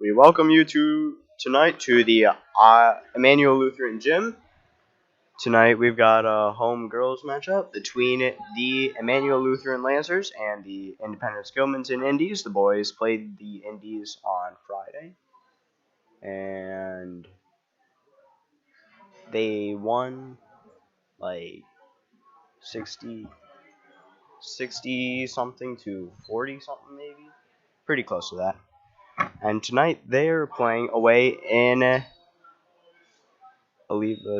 We welcome you tonight to the Emmanuel Lutheran Gym. Tonight we've got a home girls matchup between the Emmanuel Lutheran Lancers and the Indy-Gilmanton Indies. The boys played the Indies on Friday, and they won like 60 something to 40 something maybe. Pretty close to that. And tonight they're playing away in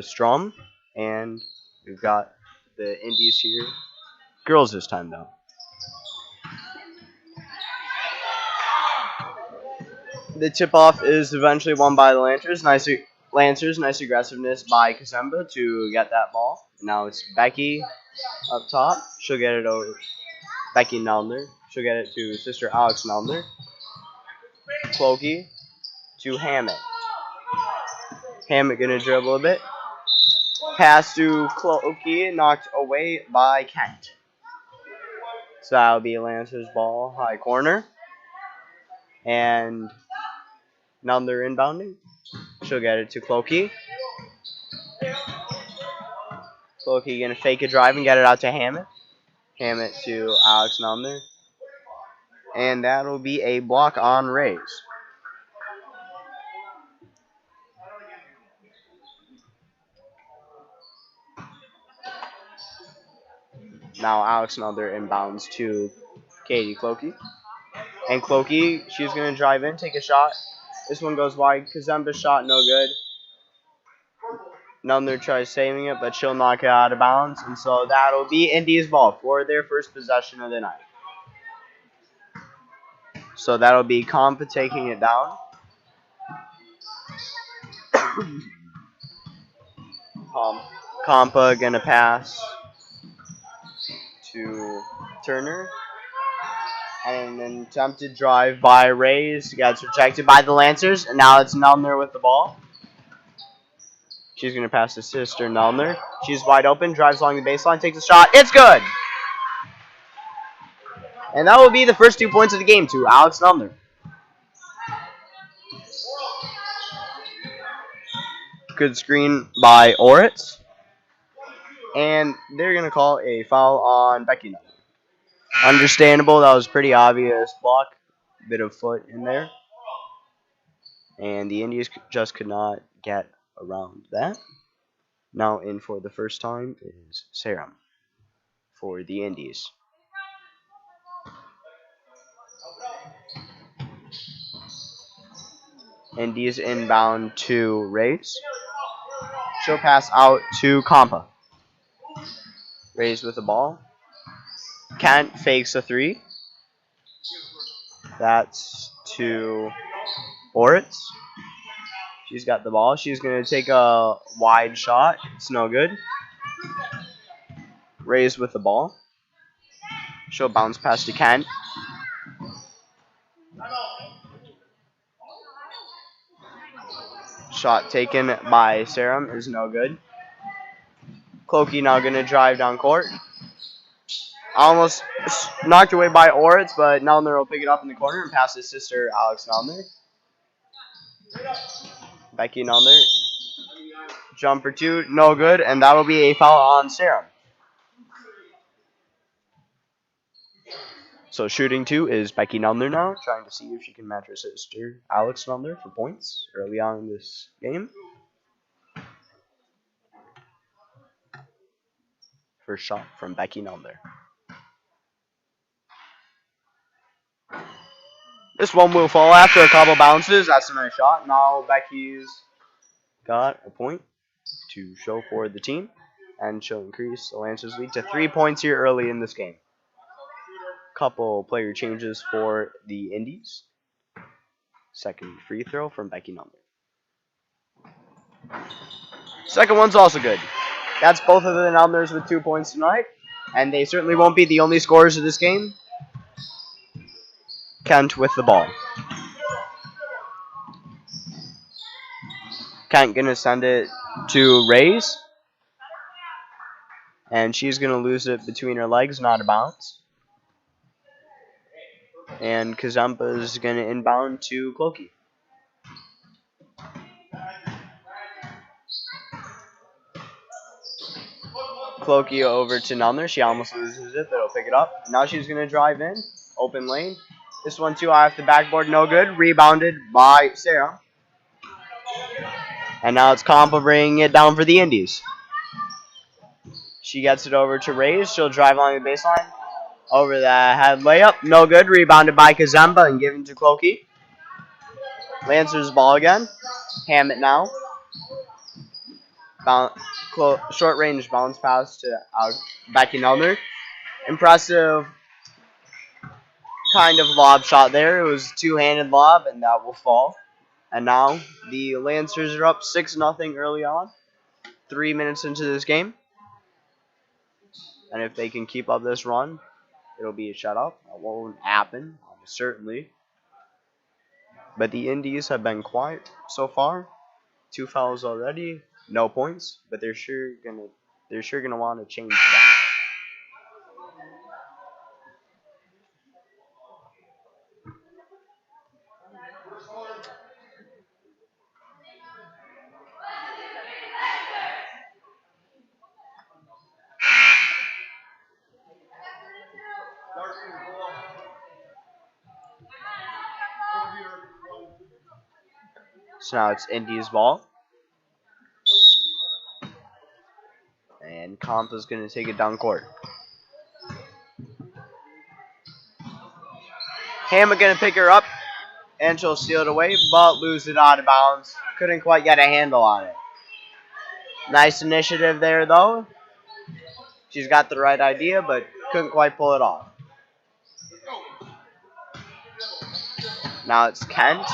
Strom, and we've got the Indies here. Girls this time though. The tip-off is eventually won by the Lancers. Nice aggressiveness by Kazemba to get that ball. Now it's Becky up top. She'll get it over Becky Neldner. She'll get it to sister Alex Neldner. Clokey to Hammett. Hammett gonna dribble a bit. Pass to Clokey, knocked away by Kent. So that'll be Lancer's ball, high corner. And now they're inbounding. She'll get it to Clokey. Clokey gonna fake a drive and get it out to Hammett. Hammett to Alex Nelner. And that'll be a block on Rays. Now Alex Nelder inbounds to Katie Clokey. And Clokey, she's going to drive in, take a shot. This one goes wide. Kazemba's shot, no good. Nelder tries saving it, but she'll knock it out of bounds. And so that'll be Indy's ball for their first possession of the night. So that'll be Compa taking it down. Compa going to pass to Turner. And an attempted drive by Rays gets rejected by the Lancers. And now it's Nelner with the ball. She's going to pass to sister Nelner. She's wide open, drives along the baseline, takes a shot. It's good! And that will be the first 2 points of the game to Alex Nelner. Good screen by Oritz. And they're going to call a foul on Becky Nelner. Understandable, that was pretty obvious block. Bit of foot in there. And the Indies just could not get around that. Now in for the first time is Sarum for the Indies. Indies inbound to Rays. She'll pass out to Compa. Rays with the ball. Kent fakes a three. That's to Oritz. She's got the ball. She's going to take a wide shot. It's no good. Rays with the ball. She'll bounce past to Kent. Shot taken by Sarum is no good. Clokey now going to drive down court. Almost knocked away by Oritz, but Nelner will pick it up in the corner and pass his sister Alex Nelner. Becky Nelner. Jumper two, no good, and that'll be a foul on Sarum. So shooting two is Becky Nelner now, trying to see if she can match her sister Alex Nelner for points early on in this game. First shot from Becky Nelner. This one will fall after a couple bounces. That's a nice shot. Now Becky's got a point to show for the team, and she'll increase the Lancers' lead to 3 points here early in this game. Couple player changes for the Indies. Second free throw from Becky Nelner. Second one's also good. That's both of the Nelners with 2 points tonight, and they certainly won't be the only scorers of this game. Kent with the ball. Kent gonna send it to Rays, and she's gonna lose it between her legs, not a bounce. And Kazumpa's going to inbound to Clokey. Clokey over to Nunner. She almost loses it, but he'll pick it up. Now she's going to drive in. Open lane. This one, too, off the backboard. No good. Rebounded by Sarah. And now it's Compa bringing it down for the Indies. She gets it over to Reyes. She'll drive along the baseline. Over the head layup. No good. Rebounded by Kazemba and given to Clokey. Lancers ball again. Hammett now. Short range bounce pass to Becky Nelner. Impressive kind of lob shot there. It was a two-handed lob, and that will fall. And now the Lancers are up 6-0 early on. 3 minutes into this game. And if they can keep up this run, it'll be a shutout. That won't happen, certainly. But the Indies have been quiet so far. 2 fouls already, no points, but they're sure gonna want to change that. So now it's Indies ball. And Kompa's going to take it down court. Hammett going to pick her up. And she'll steal it away, but lose it out of bounds. Couldn't quite get a handle on it. Nice initiative there, though. She's got the right idea, but couldn't quite pull it off. Now it's Kent.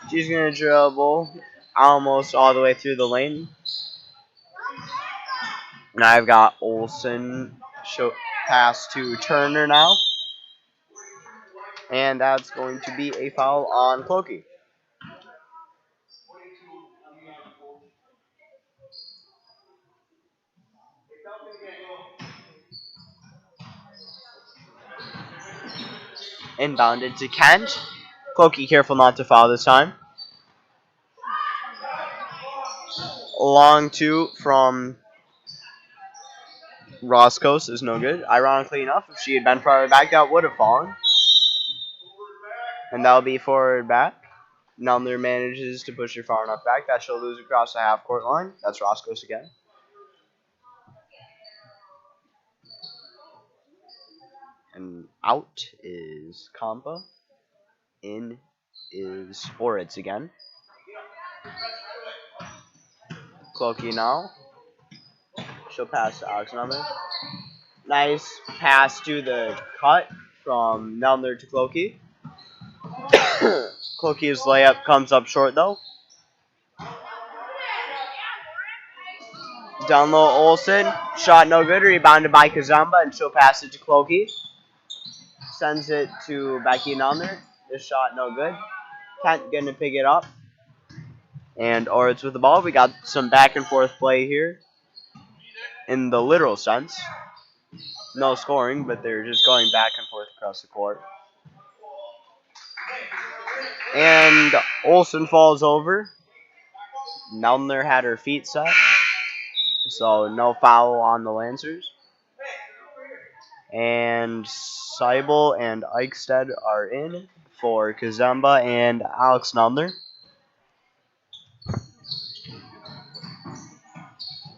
She's going to dribble almost all the way through the lane. Now I've got Olsen pass to Turner now. And that's going to be a foul on Clokey. Inbounded to Kent. Clokey careful not to foul this time. Long two from Roscoe's is no good. Ironically enough, if she had been farther back, that would have fallen. And that'll be forward back. Nelner manages to push her far enough back that she'll lose across the half-court line. That's Roscoe's again. And out is Compa. In is Oritz again. Clokey now. She'll pass to Oxnummer. Nice pass to the cut from Nelner to Clokey. Clokey's layup comes up short though. Down low Olsen. Shot no good. Rebounded by Kazamba and she'll pass it to Clokey. Sends it to Becky Nelner. This shot no good. Kent gonna pick it up. And Oritz with the ball. We got some back and forth play here. In the literal sense. No scoring, but they're just going back and forth across the court. And Olsen falls over. Nelner had her feet set. So no foul on the Lancers. And Seibel and Eichstead are in for Kazemba and Alex Nelner.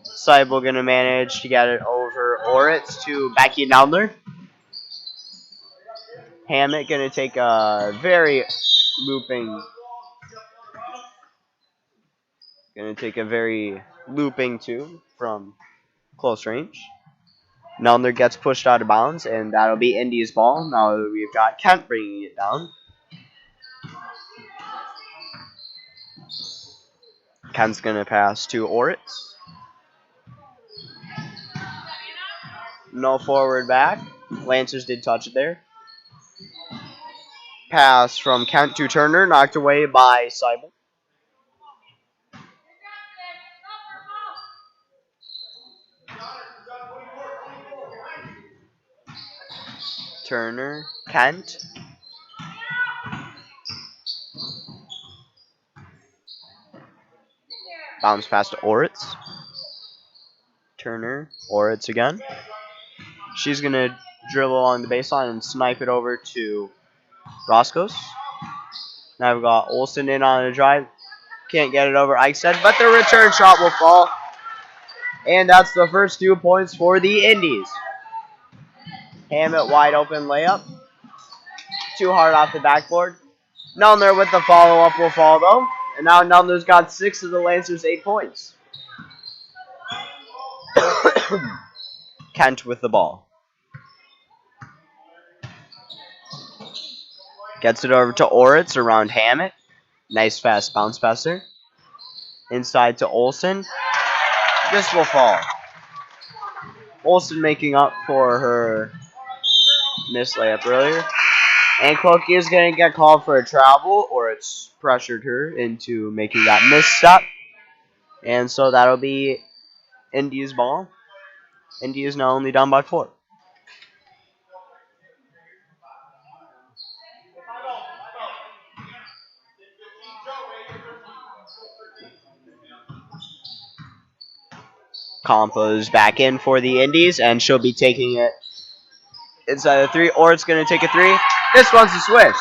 Seibel going to manage to get it over Oritz to Becky Nelner. Hammett going to take a very looping two from close range. Nelner gets pushed out of bounds, and that'll be Indy's ball. Now we've got Kent bringing it down. Kent's going to pass to Oritz. No forward back. Lancers did touch it there. Pass from Kent to Turner, knocked away by Seibel. Turner, Kent. Bounce pass to Oritz. Turner, or it's again. She's going to dribble along the baseline and snipe it over to Roscoe's. Now we've got Olsen in on a drive. Can't get it over Eichstead, but the return shot will fall. And that's the first 2 points for the Indies. Hammett wide open layup. Too hard off the backboard. Nelner with the follow-up will fall, though. And now Nelner's got 6 of the Lancers' 8 points. Kent with the ball. Gets it over to Oritz around Hammett. Nice fast bounce passer. Inside to Olsen. This will fall. Olsen making up for her missed layup earlier. And Clokey is going to get called for a travel, or it's pressured her into making that misstep. And so that'll be Indy's ball. Indy is now only down by 4. Compo's back in for the Indies, and she'll be taking it inside the 3, or it's going to take a 3. This one's a swish.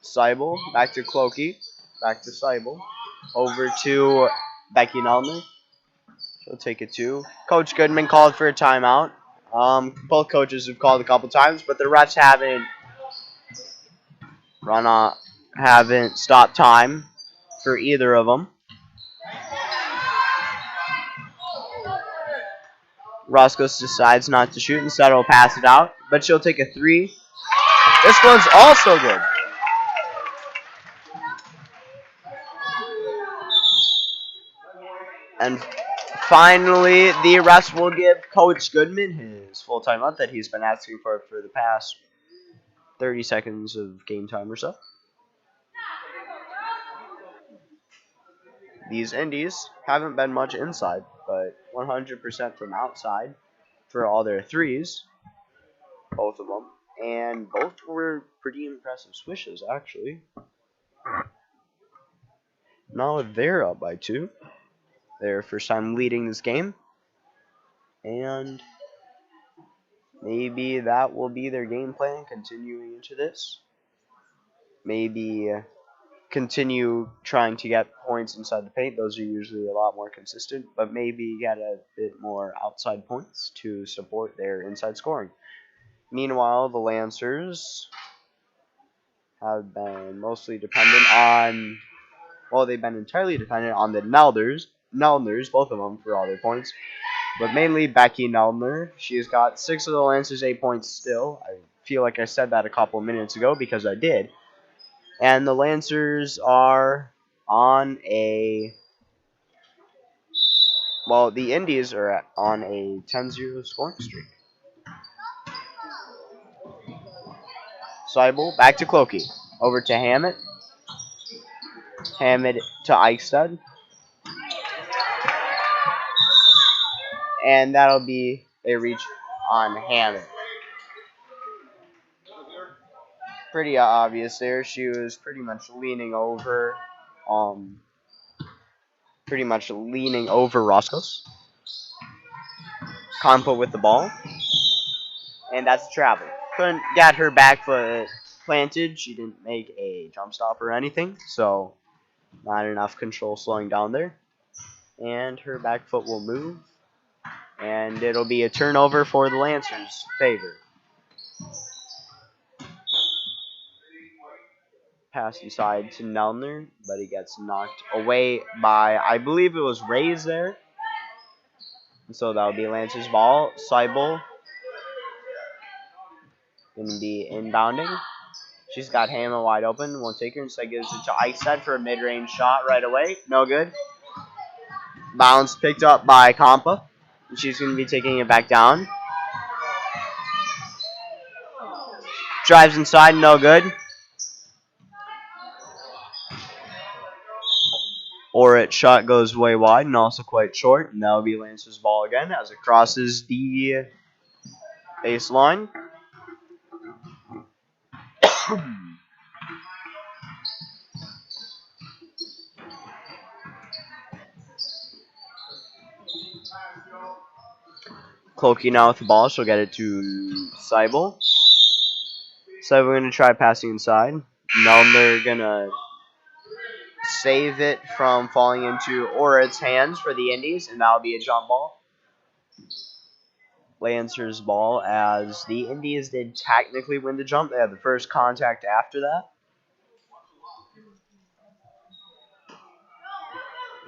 Seibel, back to Clokey, back to Seibel, over to Becky Nelner. She'll take it 2. Coach Goodman called for a timeout. Both coaches have called a couple times, but the refs haven't stopped time for either of them. Roscoe decides not to shoot, instead will pass it out, but she'll take a 3. This one's also good. And finally, the refs will give Coach Goodman his full timeout that he's been asking for the past 30 seconds of game time or so. These Indies haven't been much inside, but 100% from outside for all their 3s, both of them. And both were pretty impressive swishes, actually. Now they're up by 2. Their first time leading this game. And maybe that will be their game plan continuing into this. Maybe continue trying to get points inside the paint. Those are usually a lot more consistent. But maybe get a bit more outside points to support their inside scoring. Meanwhile, the Lancers have been mostly dependent on... Well, they've been entirely dependent on the Nelners, both of them, for all their points. But mainly Becky Nelner. She's got 6 of the Lancers' 8 points still. I feel like I said that a couple minutes ago because I did. And the Lancers are on a... Well, the Indies are on a 10-0 scoring streak. Seibel, back to Clokey. Over to Hammett. Hammett to Eichstead. And that'll be a reach on Hammett. Pretty obvious there. She was pretty much leaning over Roscoe's. Compo with the ball. And that's travel. Couldn't get her back foot planted. She didn't make a jump stop or anything. So not enough control slowing down there. And her back foot will move. And it'll be a turnover for the Lancers' favor. Pass inside to Nelner, but he gets knocked away by, I believe it was Ray's there. And so that'll be Lancers' ball. Seibel going to be inbounding. She's got Hannah wide open. Won't take her. Instead gives it to Eichstead for a mid-range shot right away. No good. Bounce picked up by Compa. And she's going to be taking it back down. Drives inside. No good. Or its shot goes way wide and also quite short. And that'll be Lancers' ball again as it crosses the baseline. Cloaky now with the ball. She'll get it to Seibel. Seibel going to try passing inside. Melner going to save it from falling into Ora's hands for the Indies, and that'll be a jump ball. Lancers ball, as the Indies did technically win the jump. They had the first contact after that.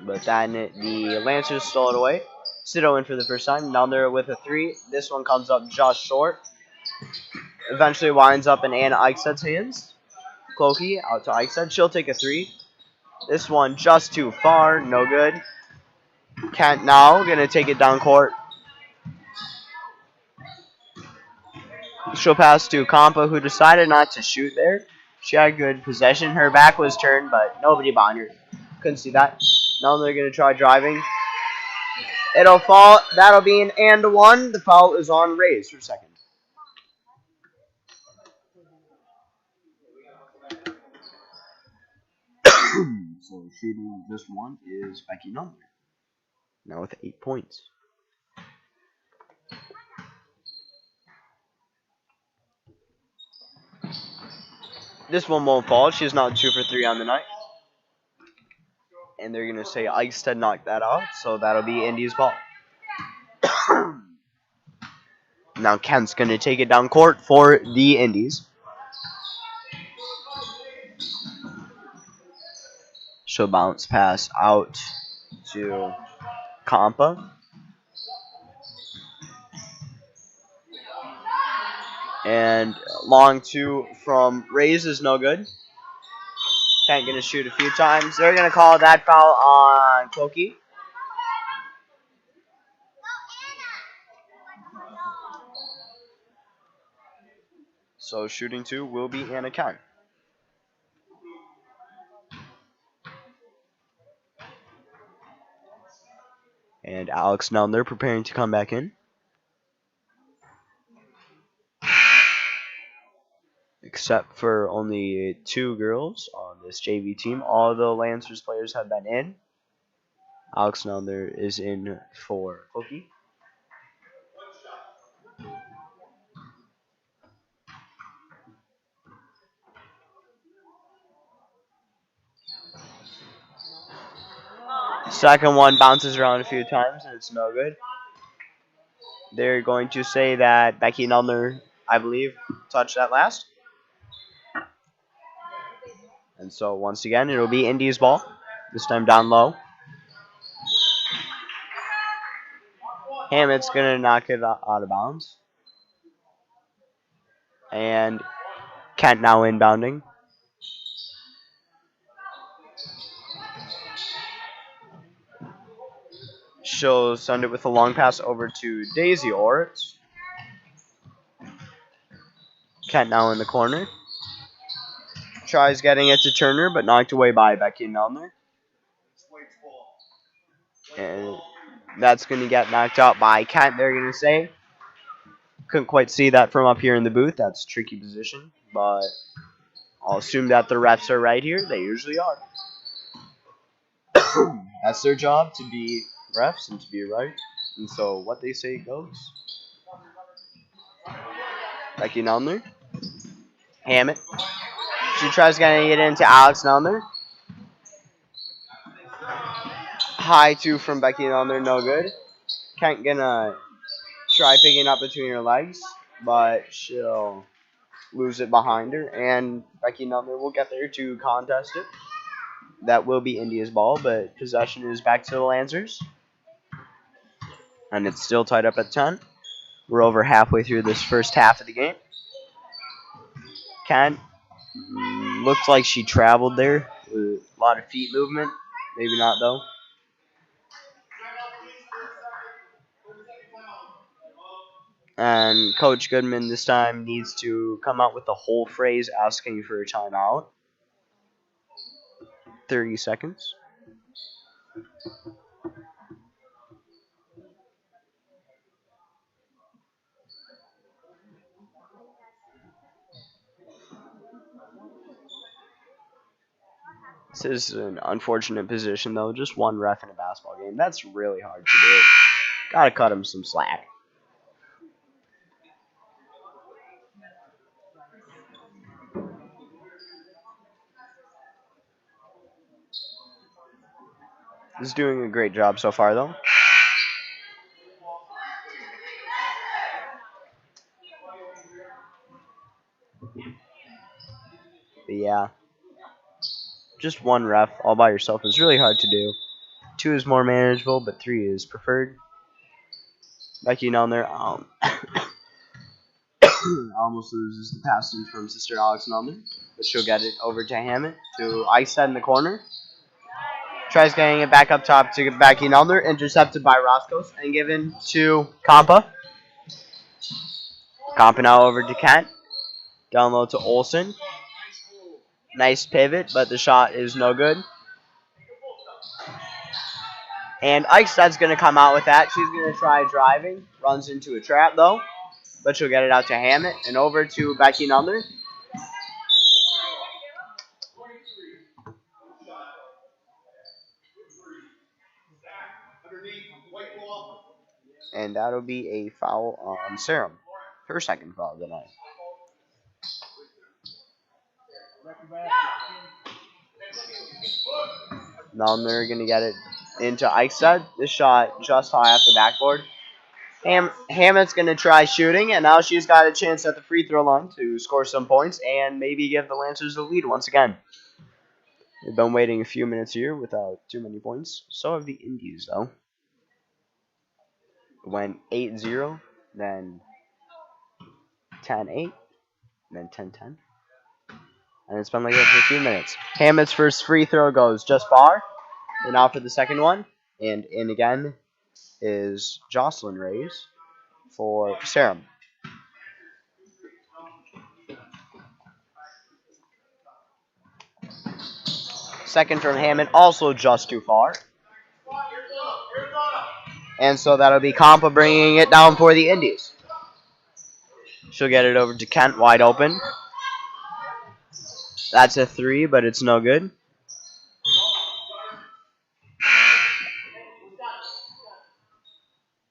But then the Lancers stole it away. Sido in for the first time. Melner with a three. This one comes up just short. Eventually winds up in Anna Eichsted's hands. Cloaky out to Eichsted. She'll take a three. This one just too far. No good. Kent now going to take it down court. She'll pass to Kampa, who decided not to shoot there. She had good possession. Her back was turned, but nobody behind her. Couldn't see that. Now they're going to try driving. It'll fall. That'll be an and one. The foul is on Rays for second. So shooting this one is Becky Number. Now with 8 points. This one won't fall. She's not 2 for 3 on the night. And they're going to say Eichsted knocked that out. So that'll be Indy's ball. Now Kent's going to take it down court for the Indies. She'll bounce pass out to Kampa. And long two from Rays is no good. Kent going to shoot a few times. They're going to call that foul on Cloaky. So shooting two will be Anna Kent. And Alex Nelner preparing to come back in. Except for only 2 girls on this JV team. All the Lancers players have been in. Alex Nelner is in for Cloaky. Second one bounces around a few times and it's no good. They're going to say that Becky Nelner, I believe, touched that last. And so once again, it'll be Indy's ball. This time down low. Hammett's going to knock it out of bounds. And Kent now inbounding. She'll send it with a long pass over to Daisy Orts. Kent now in the corner. Tries getting it to Turner, but knocked away by Becky Nelner. And that's going to get knocked out by Kent, they're going to say. Couldn't quite see that from up here in the booth. That's a tricky position, but I'll assume that the refs are right here. They usually are. That's their job, to be refs and to be right. And so what they say goes. Becky Nelner. Hammett. She tries getting it into Alex Nelner. High two from Becky Nelner, no good. Kent gonna try picking up between her legs, but she'll lose it behind her, and Becky Nelner will get there to contest it. That will be India's ball, but possession is back to the Lancers. And it's still tied up at 10. We're over halfway through this first half of the game. Kent looks like she traveled there with a lot of feet movement. Maybe not, though. And Coach Goodman this time needs to come out with the whole phrase asking for a timeout. 30 seconds. This is an unfortunate position, though. Just one ref in a basketball game. That's really hard to do. Gotta cut him some slack. He's doing a great job so far, though. But yeah, just one ref all by yourself is really hard to do. 2 is more manageable, but 3 is preferred. Becky down there, almost loses the passing from Sister Alex Nelman, but she'll get it over to Hammett to Eichstadt in the corner. Tries getting it back up top to Becky Nelner, intercepted by Roscoe and given to Compa. Compa now over to Kent. Down low to Olsen. Nice pivot, but the shot is no good. And Eichstadt's going to come out with that. She's going to try driving. Runs into a trap, though. But she'll get it out to Hammett and over to Becky Nelner. And that'll be a foul on Serum. Her second foul of the night. Nelner going to get it into Eichstadt. This shot just high off the backboard. Hammett's going to try shooting, and now she's got a chance at the free throw line to score some points and maybe give the Lancers the lead once again. They've been waiting a few minutes here without too many points. So have the Indies, though. It went 8-0, then 10-8, then 10-10. And it's been like that for a few minutes. Hammett's first free throw goes just far. And now for the second one. And in again is Jocelyn Reyes for Serum. Second from Hammond, also just too far. And so that'll be Compa bringing it down for the Indies. She'll get it over to Kent, wide open. That's a 3, but it's no good.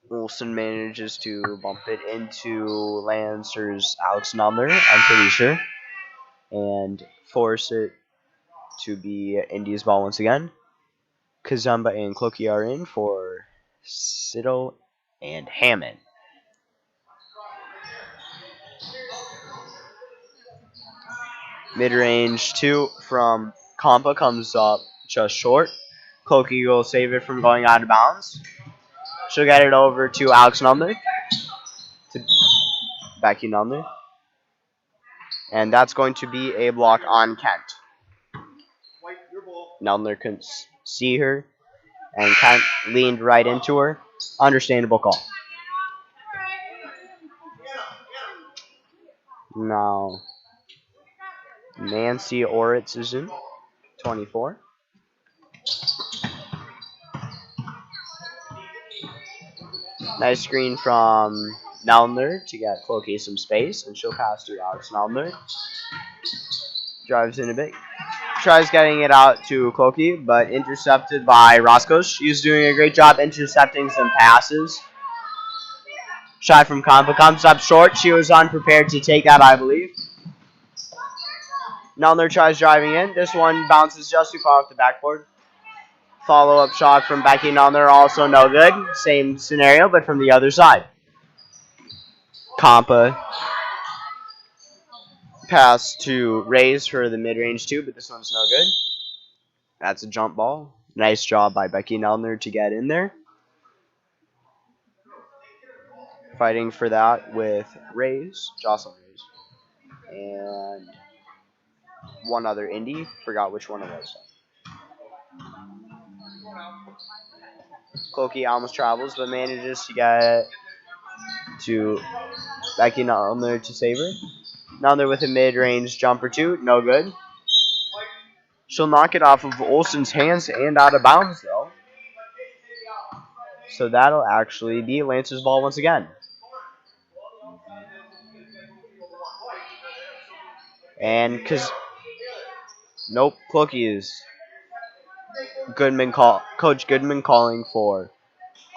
Wilson manages to bump it into Lancers' Alex Number, I'm pretty sure. And force it to be Indies' ball once again. Kazamba and Cloaky are in for Siddle and Hammond. Mid-range 2 from Compa comes up just short. Cloaky will save it from going out of bounds. She'll get it over to Alex Number. To Becky Number. And that's going to be a block on Kent. Nelner couldn't see her. And Kent leaned right into her. Understandable call. Now, Nancy Oritz is in. 24. Nice screen from Nelner to get Cloaky some space. And she'll pass to Alex Nelner. Drives in a bit. Tries getting it out to Cloaky, but intercepted by Roscoe. She's doing a great job intercepting some passes. Shot from Compa comes up short. She was unprepared to take that, I believe. Nelner tries driving in. This one bounces just too far off the backboard. Follow-up shot from Becky Nelner, also no good. Same scenario, but from the other side. Compa pass to Reyes for the mid-range 2, but this one's no good. That's a jump ball. Nice job by Becky Nelner to get in there. Fighting for that with Reyes, Jocelyn Reyes, and one other Indy. Forgot which one it was. Cloaky almost travels, but manages to get to Becky Nelner to save her. Nelner with a mid-range jumper 2, no good. She'll knock it off of Olsen's hands and out of bounds, though. So that'll actually be Lancer's ball once again. And nope, Cloaky is Coach Goodman calling for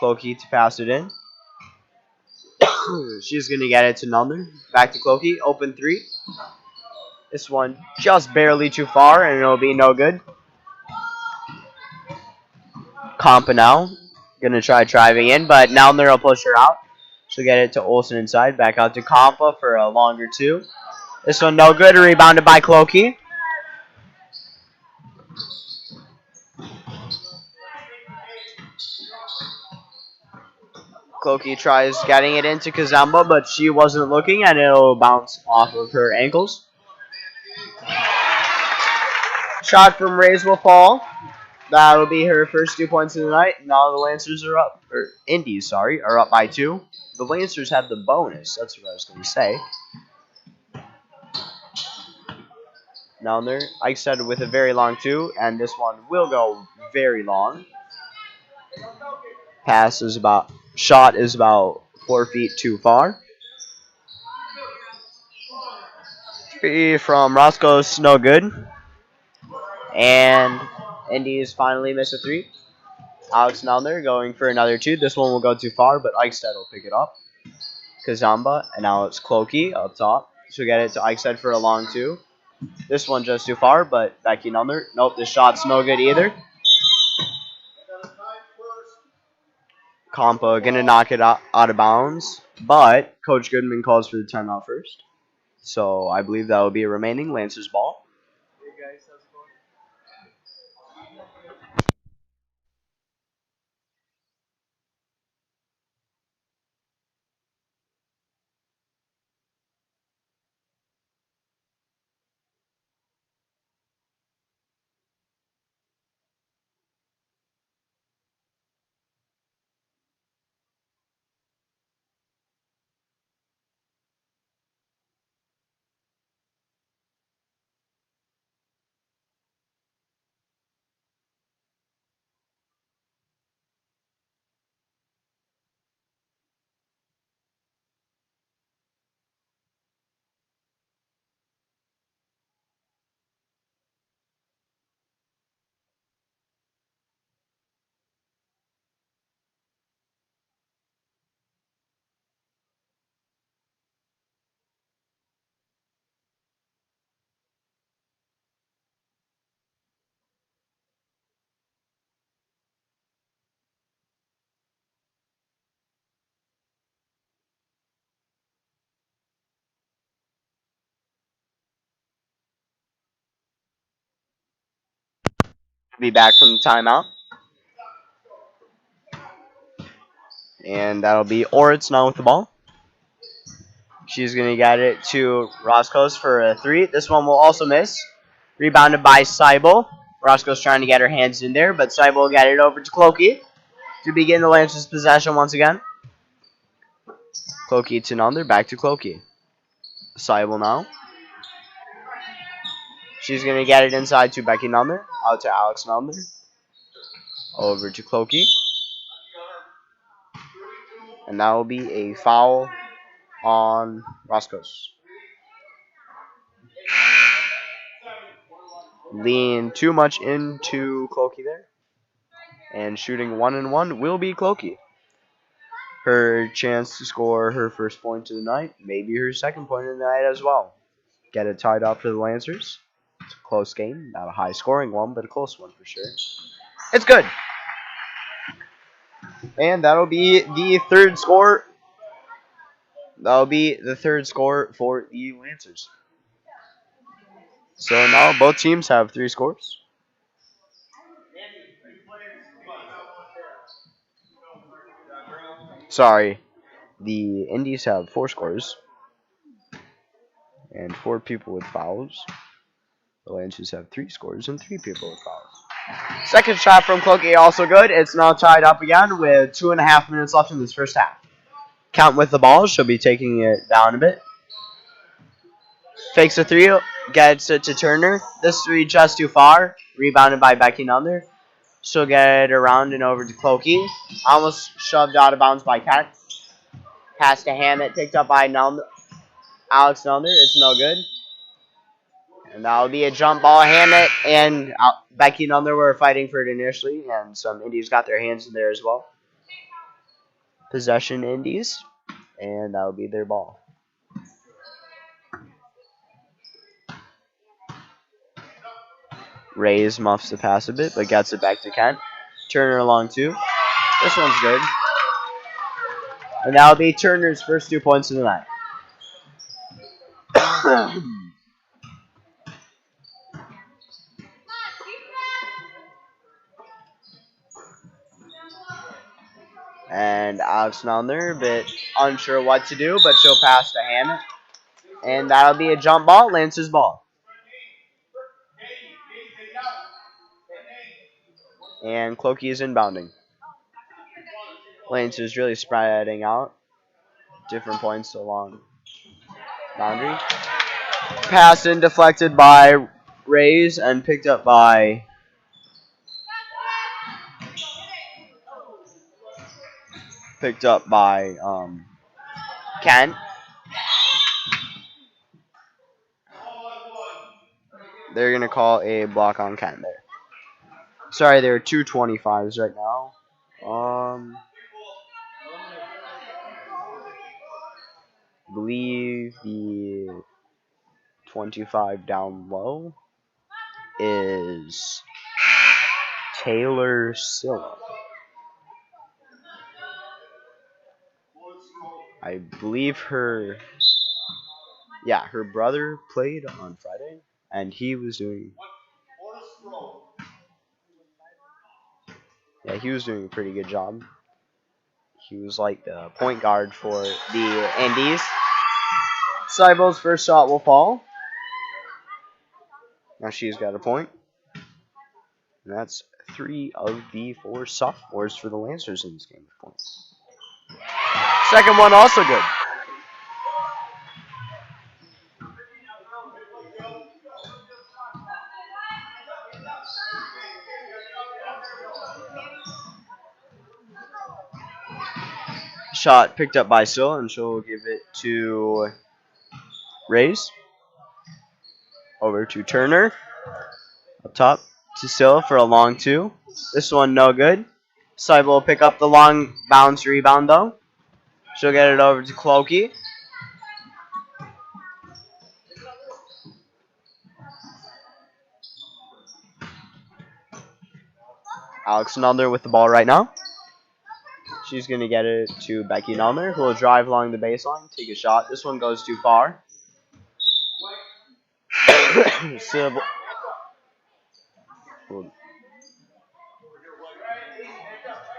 Clokey to pass it in. She's going to get it to Nulner. Back to Clokey. Open three. This one just barely too far, and it'll be no good. Compa now. Going to try driving in, but Nulner will push her out. She'll get it to Olsen inside. Back out to Compa for a longer two. This one no good. Rebounded by Clokey. Clokey tries getting it into Kazamba, but she wasn't looking, and it'll bounce off of her ankles. Shot from Rays will fall. That will be her first 2 points of the night. Now the Lancers are up, or Indies, sorry, are up by 2. The Lancers have the bonus. That's what I was going to say. Now there, Ike said with a very long 2, and this one will go very long. Shot is about 4 feet too far. 3 from Roscoe's no good. And Indies finally miss a 3. Alex Nelner going for another 2. This one will go too far, but Eichstead will pick it up. Kazamba, and now it's Clokey up top. She'll get it to Eichstead for a long 2. This one just too far, but Becky Nelner. Nope, this shot's no good either. Compa gonna knock it out of bounds, but Coach Goodman calls for the timeout first. So I believe that will be a remaining Lancers ball. Be back from the timeout. And that'll be Oritz now with the ball. She's going to get it to Roscoe's for a 3. This one will also miss. Rebounded by Seibel. Roscoe's trying to get her hands in there, but Seibel will get it over to Clokey to begin the Lancers' possession once again. Clokey to Nulner, back to Clokey. Seibel now. She's going to get it inside to Becky Nulner, out to Alex Nulner. Over to Clokey. And that will be a foul on Roscoe's. Lean too much into Clokey there. And shooting 1-1 will be Clokey. Her chance to score her first point of the night, maybe her second point of the night as well. Get it tied up for the Lancers. It's a close game, not a high-scoring one, but a close one for sure. It's good. And that'll be the third score. That'll be the third score for the Lancers. So now both teams have 3 scores. Sorry, the Indies have 4 scores and 4 people with fouls. The Lancers have 3 scores and 3 people with fouls. Second shot from Clokey also good. It's now tied up again with 2.5 minutes left in this first half. Count with the ball. She'll be taking it down a bit. Fakes a 3, gets it to Turner. This 3 just too far. Rebounded by Becky Nulner. She'll get it around and over to Clokey. Almost shoved out of bounds by Cat. Pass to Hammett, picked up by Alex Nulner. It's no good. And that'll be a jump ball. Hammett and Becky Nulner were fighting for it initially, and some Indies got their hands in there as well. possession Indies, and that'll be their ball. Rays muffs the pass a bit, but gets it back to Kent. Turner along 2. This one's good. And that'll be Turner's first 2 points of the night. And Alex Nelner, a bit unsure what to do, but she'll pass to Hammett. And that'll be a jump ball, Lance's ball. And Clokey is inbounding. Lance is really spreading out. Different points along boundary. Pass in deflected by Rays and picked up by Kent. They're going to call a block on Kent there. Sorry, there are 225s right now. I believe the 25 down low is Taylor Silla. I believe her brother played on Friday, and he was doing a pretty good job. He was like the point guard for the Indees. Seibel's first shot will fall. Now she's got a point. And that's 3 of the 4 sophomores for the Lancers in this game of points. Second one also good. Shot picked up by Sill, and she'll give it to Rays. Over to Turner. Up top to Sill for a long 2. This one no good. Seibel will pick up the long bounce rebound though. She'll get it over to Clokey. Alex Nullner with the ball right now. She's going to get it to Becky Nullner, who will drive along the baseline, take a shot. This one goes too far.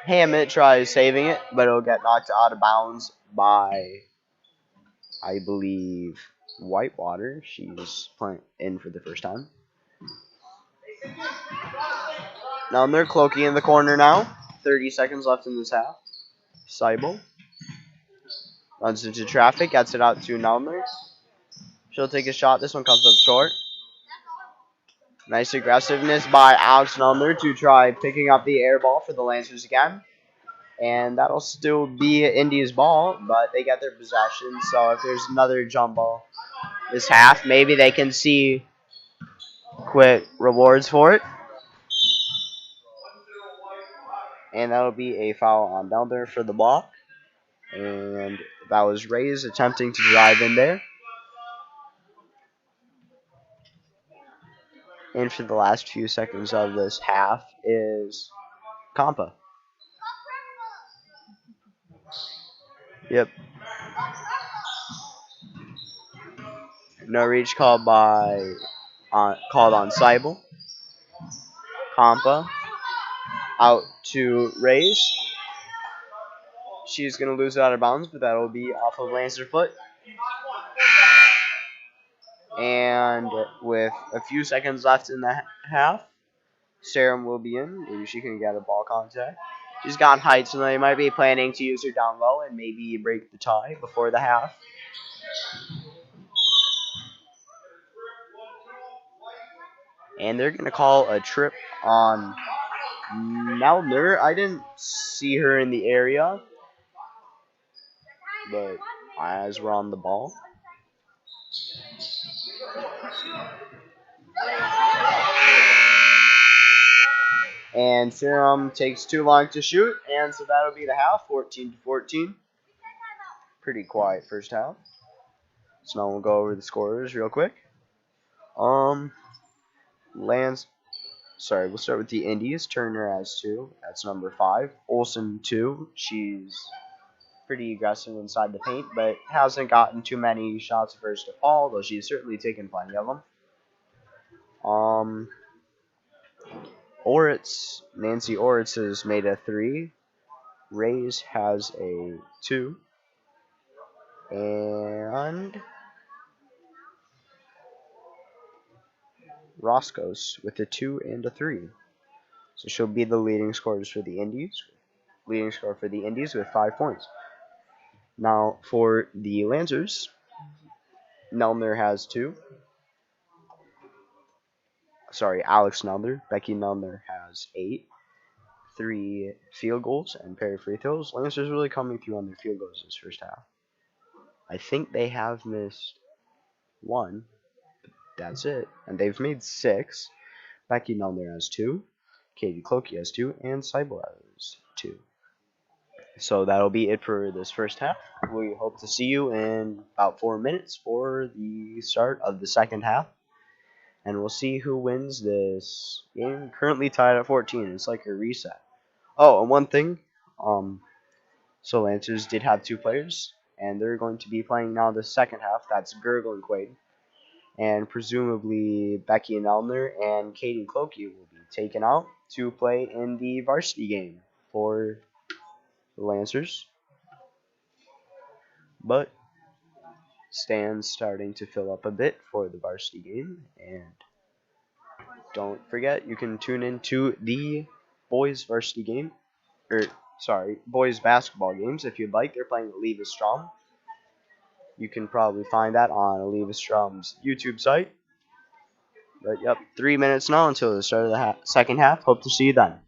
Hammett tries saving it, but it'll get knocked out of bounds by, I believe, Whitewater. She's playing in for the first time. Nullner, Clokey in the corner now. 30 seconds left in this half. Seibel runs into traffic, gets it out to Nullner. She'll take a shot. This one comes up short. Nice aggressiveness by Alex Nullner to try picking up the air ball for the Lancers again. And that'll still be Indy's ball, but they get their possession. So if there's another jump ball this half, maybe they can see quick rewards for it. And that'll be a foul on Nullner for the block. And that was Rays attempting to drive in there. And for the last few seconds of this half is Compa. Yep. No reach called on Seibel. Compa out to Rays. She's going to lose it out of bounds, but that'll be off of Lancer foot. And with a few seconds left in the half, Sarum will be in. Maybe she can get a ball contact. She's got height, so they might be planning to use her down low and maybe break the tie before the half. And they're going to call a trip on Nullner. I didn't see her in the area, but eyes were on the ball. And Serum takes too long to shoot, and so that'll be the half, 14-14. Pretty quiet first half. So now we'll go over the scorers real quick. Um, Lance, sorry, we'll start with the Indies. Turner has 2. That's number 5. Olsen 2. She's pretty aggressive inside the paint, but hasn't gotten too many shots of hers to fall, though she's certainly taken plenty of them. Nancy Oritz has made a 3. Ray's has a 2. And Roscoe's with a 2 and a 3. So she'll be the leading scorers for the Indies. Leading scorer for the Indies with 5 points. Now for the Lancers, Nelner has 2. Sorry, Alex Nelner. Becky Nelner has 8. 3 field goals and pair of free throws. Lancers really coming through on their field goals this first half. I think they have missed 1. That's it. And they've made 6. Becky Nelner has 2. Katie Clokey has 2. And Seibel has 2. So that'll be it for this first half. We hope to see you in about 4 minutes for the start of the second half. And we'll see who wins this game. Currently tied at 14. It's like a reset. Oh, and one thing. So Lancers did have 2 players. And they're going to be playing now the second half. That's Gurgle and Quaid. And presumably Becky and Elner and Katie Clokey will be taken out to play in the varsity game for the Lancers. But stands starting to fill up a bit for the varsity game. And don't forget, you can tune into the boys varsity game, boys basketball games if you'd like. They're playing Levis Strom. You can probably find that on Levis Strom's YouTube site. But yep, 3 minutes now until the start of the second half. Hope to see you then.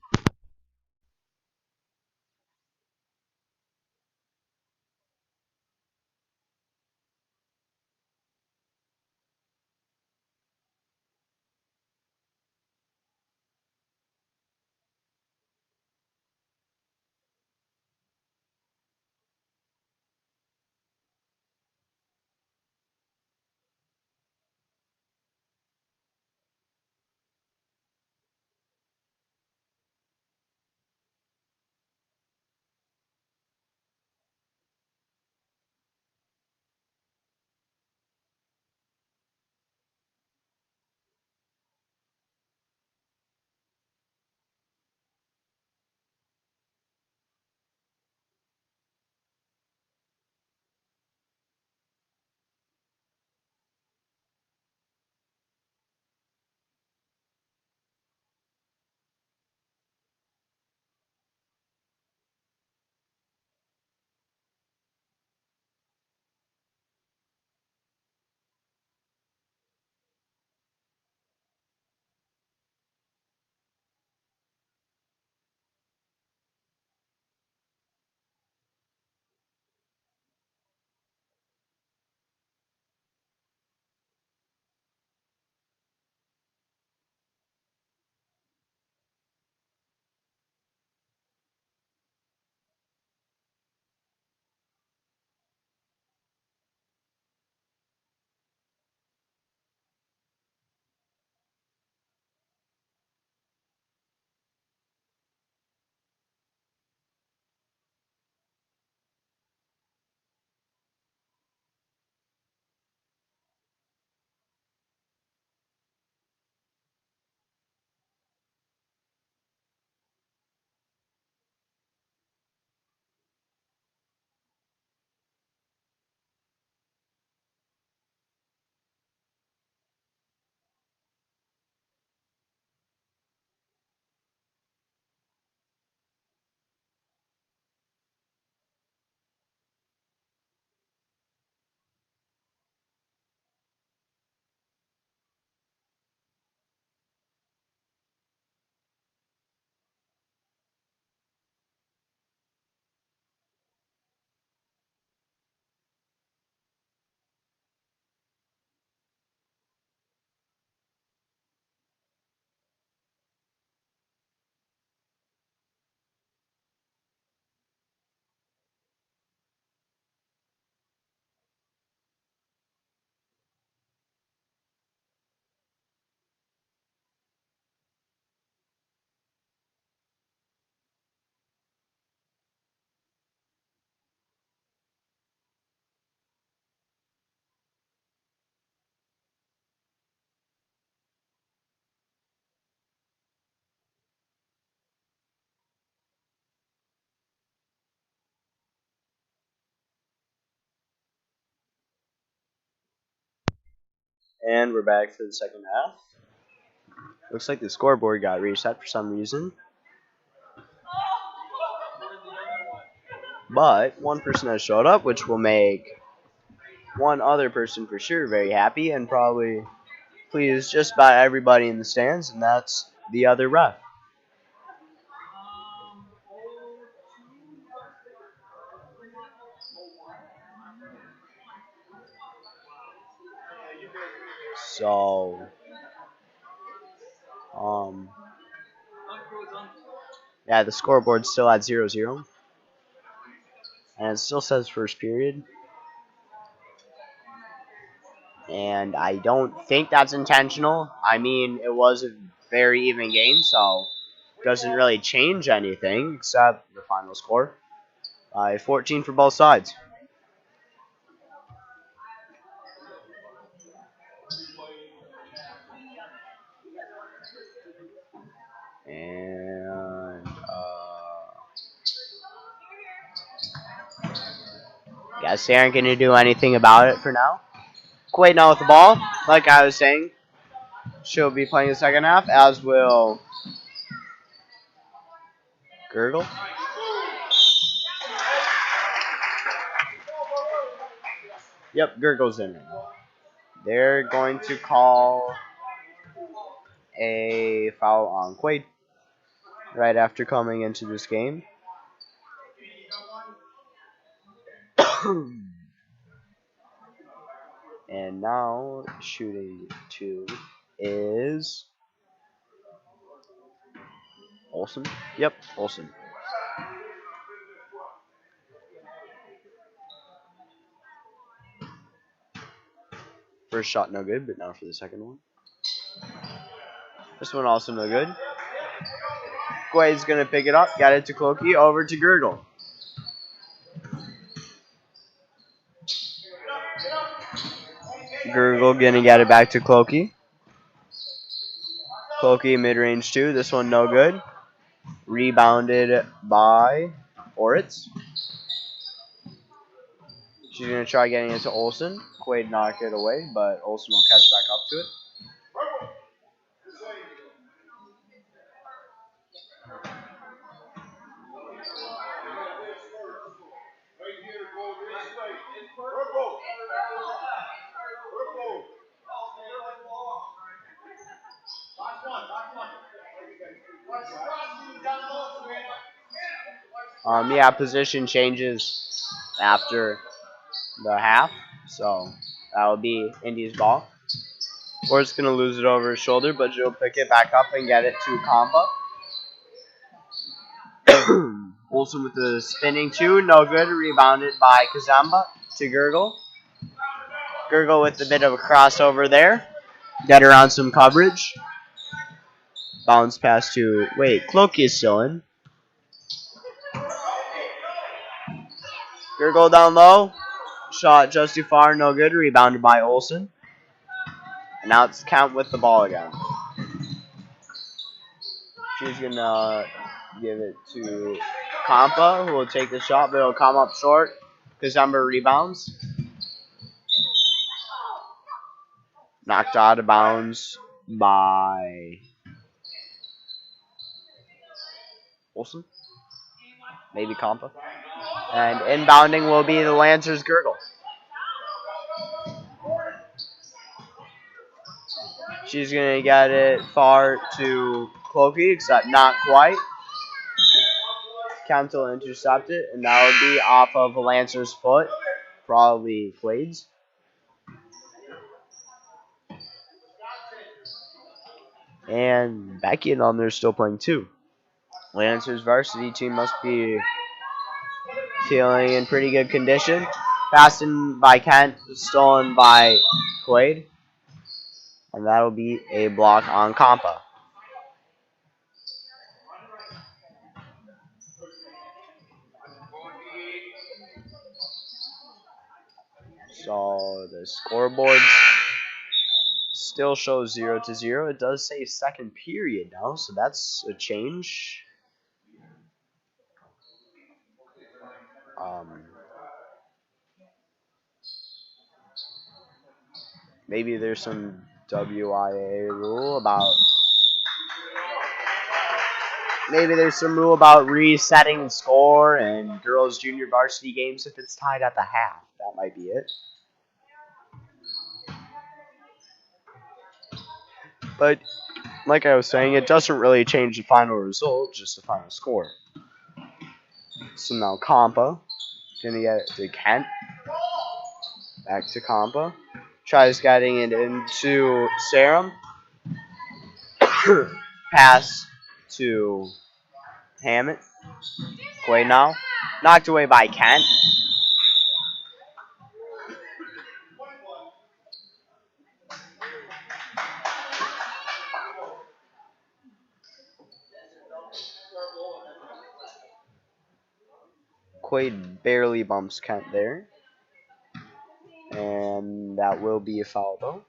And we're back for the second half. Looks like the scoreboard got reset for some reason. But one person has showed up, which will make one other person for sure very happy and probably pleased just about everybody in the stands, and that's the other ref. So, yeah, the scoreboard's still at 0-0. And it still says first period. And I don't think that's intentional. I mean, it was a very even game, so it doesn't really change anything except the final score. 14 for both sides. And guess they aren't going to do anything about it for now. Quaid now with the ball. Like I was saying, she'll be playing the second half, as will Gurgle. Yep, Gurgle's in it. They're going to call a foul on Quaid right after coming into this game. And now shooting two is Olsen. Yep, Olsen. First shot no good, but now for the second one. This one also no good. Quaid's gonna pick it up, got it to Clokey, over to Gurgle. Gurgle gonna get it back to Clokey. Clokey mid-range two. This one no good. Rebounded by Oritz. She's gonna try getting it to Olsen. Quaid knock it away, but Olsen will catch back up to it. Yeah, position changes after the half, so that'll be Indy's ball. Ort's gonna lose it over his shoulder, but she'll pick it back up and get it to Kampa. Olsen with the spinning two, no good. Rebounded by Kazamba to Gurgle. Gurgle with a bit of a crossover there. Get around some coverage. Bounce pass to, wait, Clokey is still in. Gurgle down low. Shot just too far, no good. Rebounded by Olsen. And now it's count with the ball again. She's going to give it to Kampa, who will take the shot, but it'll come up short. Kazamba rebounds. Knocked out of bounds by Olsen. Maybe Kampa. And inbounding will be the Lancers Gurgle. She's going to get it far to Clokey, except not quite. Count will intercept it, and that would be off of Lancer's foot. Probably Quaid's. And Becky and on there still playing too. Lancers varsity team must be feeling in pretty good condition. Passed in by Kent, stolen by Quaid. And that'll be a block on Kampa. So the scoreboard still shows 0-0. It does say second period now, so that's a change. Maybe there's some WIA rule about. Maybe there's some rule about resetting the score in girls' junior varsity games if it's tied at the half. That might be it. But like I was saying, it doesn't really change the final result, just the final score. So now Compa gonna get it to Kent. Back to Compa. Tries getting it into Serum. Pass to Hammett. Quaid now. Knocked away by Kent. Quaid barely bumps Kent there. And that will be a foul though.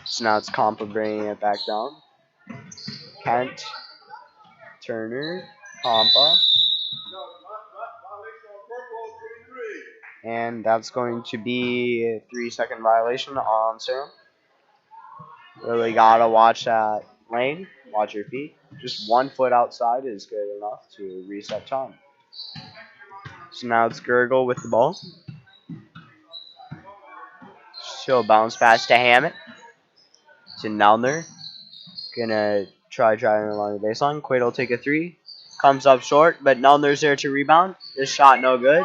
So now it's Compa bringing it back down. Kent. Turner. Compa. And that's going to be a 3-second violation on Serum. Really gotta watch that lane. Watch your feet. Just 1 foot outside is good enough to reset time. So now it's Gurgle with the ball. She'll bounce pass to Hammett. To Nelner. Gonna try driving along the baseline. Quaid will take a 3. Comes up short, but Nelner's there to rebound. This shot no good.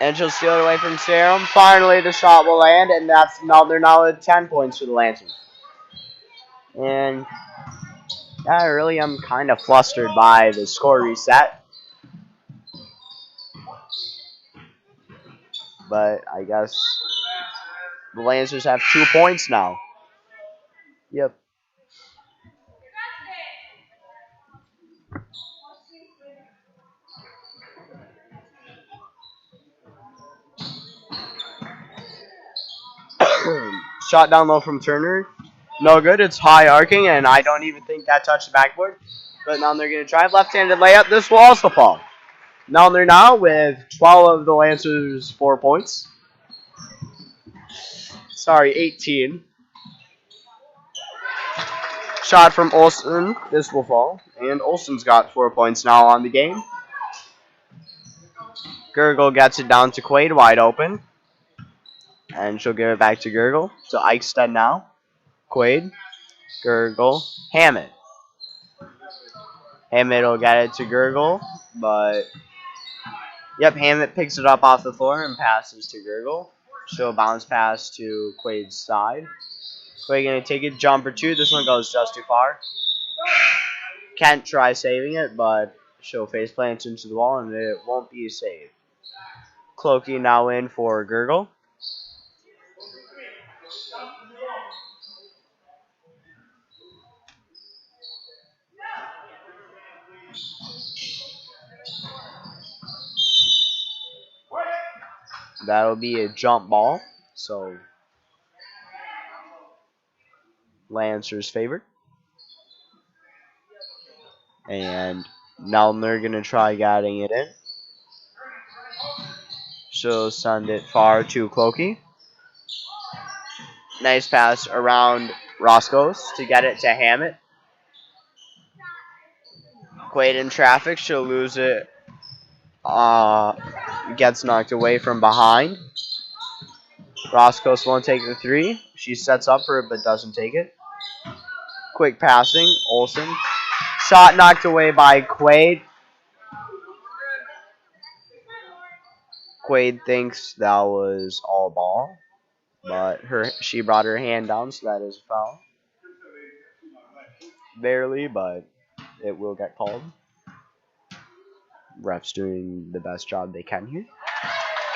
And she'll steal it away from Serum. Finally, the shot will land, and that's Nelner now at 10 points for the Lancers. And I really am kind of flustered by the score reset. But I guess the Lancers have 2 points now. Yep. Shot down low from Turner. No good. It's high arcing, and I don't even think that touched the backboard. But now they're going to drive left-handed layup. This will also fall. Nelner now with 12 of the Lancers' 4 points. Sorry, 18. Shot from Olsen. This will fall. And Olsen's got 4 points now on the game. Gurgle gets it down to Quaid, wide open. And she'll give it back to Gurgle. So Eichstead now. Quaid. Gurgle. Hammett. Hammett will get it to Gurgle. But, yep, Hammett picks it up off the floor and passes to Gurgle. She'll bounce pass to Quaid's side. Quaid going to take a jumper 2. This one goes just too far. Can't try saving it, but she'll face plant into the wall and it won't be a save. Clokey now in for Gurgle. That'll be a jump ball, so Lancers favor. And now they're going to try getting it in. She'll send it far to Clokey. Nice pass around Roscoe's to get it to Hammett. Quaid in traffic. She'll lose it. Gets knocked away from behind. Roscoe's won't take the 3. She sets up for it but doesn't take it. Quick passing. Olsen. Shot knocked away by Quaid. Quaid thinks that was all ball, but she brought her hand down, so that is a foul. Barely, but it will get called. Refs doing the best job they can here.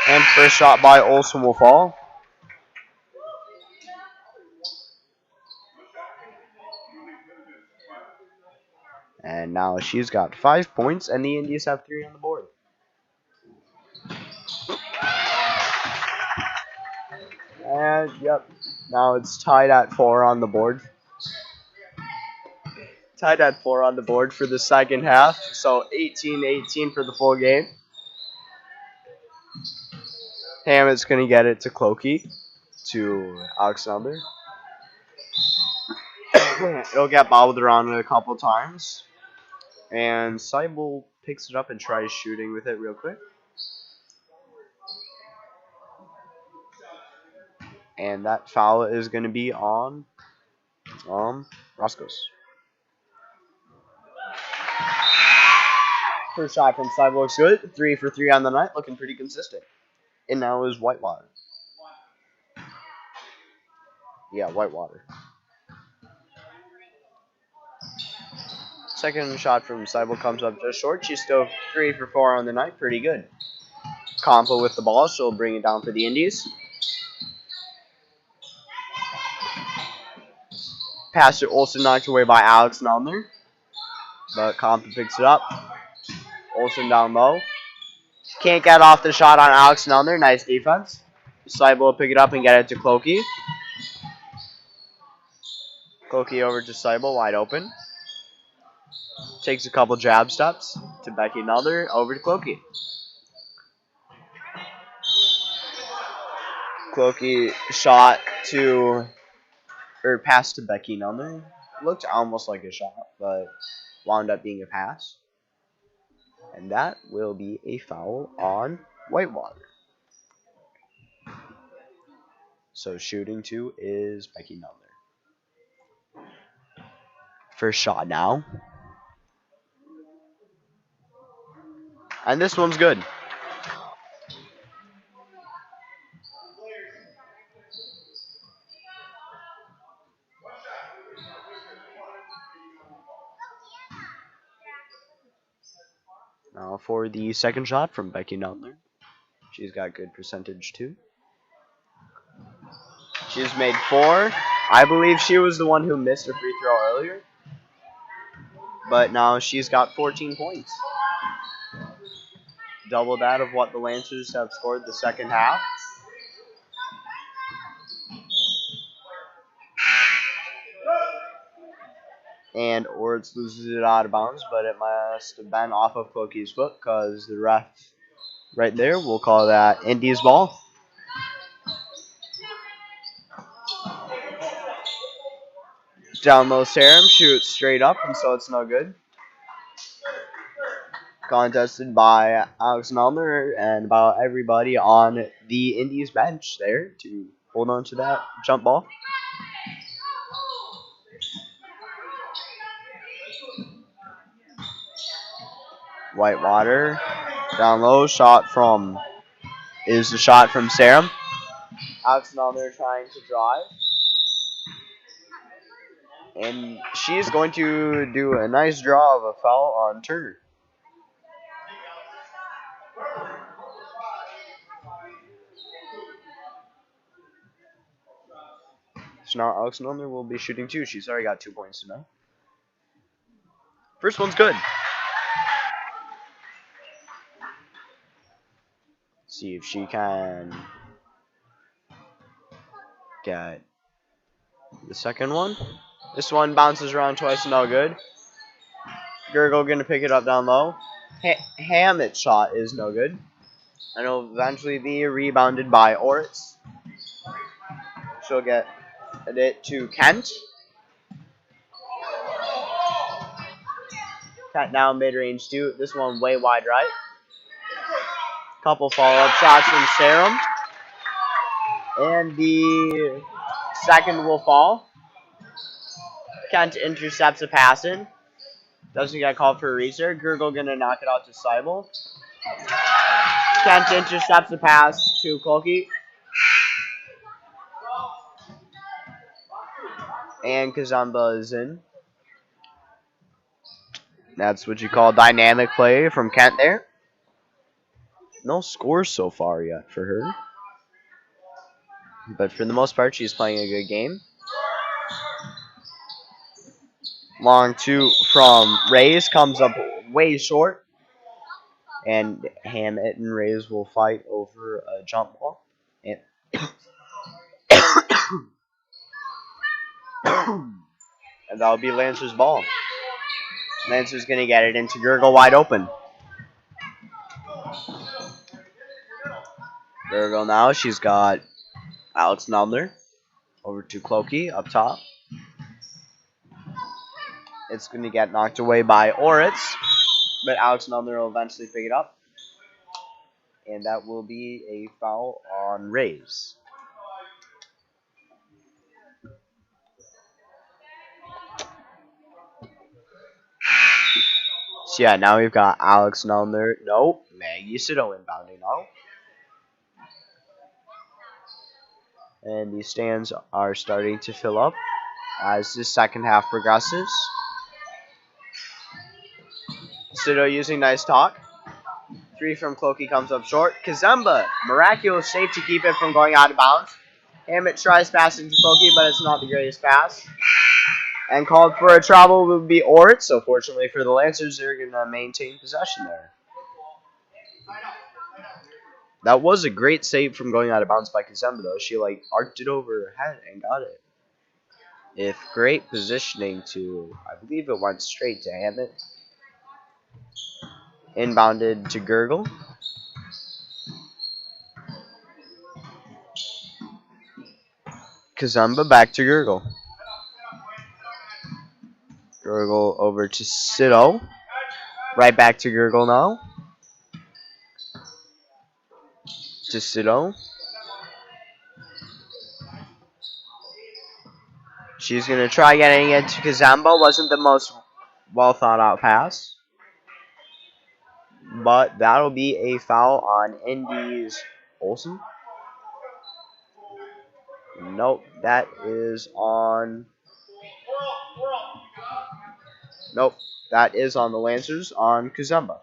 And first shot by Olsen will fall. And now she's got 5 points, and the Indies have 3 on the board. And, yep, now it's tied at 4 on the board. Tied at 4 on the board for the second half, so 18-18 for the full game. Hammett's going to get it to Clokey. to Alexander. It'll get bobbled around a couple times. And Seibel picks it up and tries shooting with it real quick. And that foul is going to be on Roscoe's. First shot from Seibel looks good. 3 for 3 on the night, looking pretty consistent. And now is Whitewater. Yeah, Whitewater. Second shot from Seibel comes up just short. She's still 3 for 4 on the night. Pretty good. Compa with the ball. She'll bring it down for the Indies. Pass to Olsen, knocked away by Alex Nelner. But Compa picks it up. Olsen down low. Can't get off the shot on Alex Nelner. Nice defense. Seibel will pick it up and get it to Clokey. Clokey over to Seibel, wide open. Takes a couple jab steps to Becky Nelder, over to Clokey. Clokey shot to, or pass to Becky Nelder. Looked almost like a shot, but wound up being a pass. And that will be a foul on Whitewater. So shooting 2 is Becky Nelder. First shot now. And this one's good. Now for the second shot from Becky Nelder. She's got good percentage too. She's made 4. I believe she was the one who missed a free throw earlier. But now she's got 14 points. Double that of what the Lancers have scored the second half. And Orts loses it out of bounds, but it must have been off of Clokey's foot because the ref right there will call that Indees ball. Down low, Sarum shoots straight up, and so it's no good. Contested by Alex Nelner and about everybody on the Indies bench there to hold on to that jump ball. Whitewater down low, is the shot from Sarum. Alex Nelner trying to drive. And she's going to do a nice draw of a foul on Turner. So now Alex Nelner will be shooting 2. She's already got 2 points tonight. First one's good. See if she can get the second one. This one bounces around twice, no good. Gergel gonna pick it up down low. Hammett's shot is no good. And it'll eventually be rebounded by Orts. She'll get it to Kent. Kent now mid-range 2. This one way wide right. Couple follow-up shots from Sarum. And the second will fall. Kent intercepts a pass in. Doesn't get called for a restart. Gergel gonna knock it out to Seibel. Kent intercepts a pass to Clokey. And Kazamba is in. That's what you call dynamic play from Kent there. No scores so far yet for her. But for the most part, she's playing a good game. Long 2 from Rays comes up way short. And Hammett and Rays will fight over a jump ball. And, and that'll be Lancer's ball. Lancer's going to get it into Gergel wide open. Gergel now, she's got Alex Nubner over to Clokey up top. It's going to get knocked away by Oritz, but Alex Nubner will eventually pick it up. And that will be a foul on Rays. So yeah, now we've got Alex Nubner. Nope, Maggie Sido inbounding now. And these stands are starting to fill up as the second half progresses. Sido using nice talk. 3 from Clokey comes up short. Kazemba, miraculous save to keep it from going out of bounds. Hammett tries passing to Clokey, but it's not the greatest pass. And called for a travel would be Ort. So fortunately for the Lancers, they're going to maintain possession there. That was a great save from going out of bounds by Kazemba, though. She arced it over her head and got it. With great positioning to, I believe it went straight to Hammett. Inbounded to Gurgle. Kazemba back to Gurgle. Gurgle over to Sido. Right back to Gurgle now. To Sido. She's going to try getting it to Kazemba. Wasn't the most well thought out pass. But that'll be a foul on Indees Olsen. Nope, that is on... Nope, that is on the Lancers on Kazemba.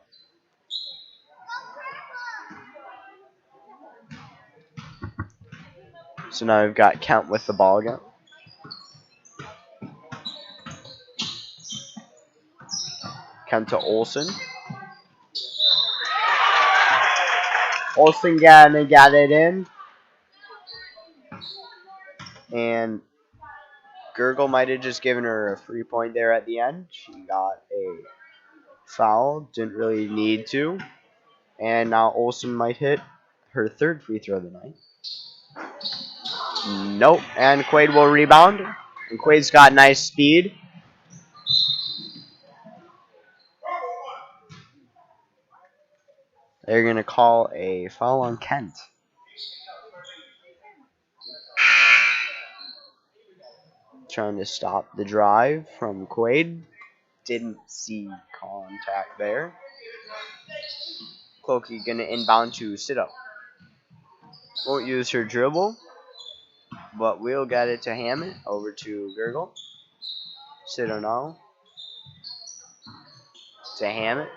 So now we've got Kent with the ball again. Kent to Olsen. Olsen gonna get it in. And Gurgle might have just given her a free point there at the end. She got a foul. Didn't really need to. And now Olsen might hit her third free throw of the night. Nope. And Quaid will rebound. And Quaid's got nice speed. They're going to call a foul on Kent. Trying to stop the drive from Quaid. Didn't see contact there. Clokey going to inbound to Sido. Won't use her dribble, but we'll get it to Hammett. Over to Gurgle. Sido now. To Hammett.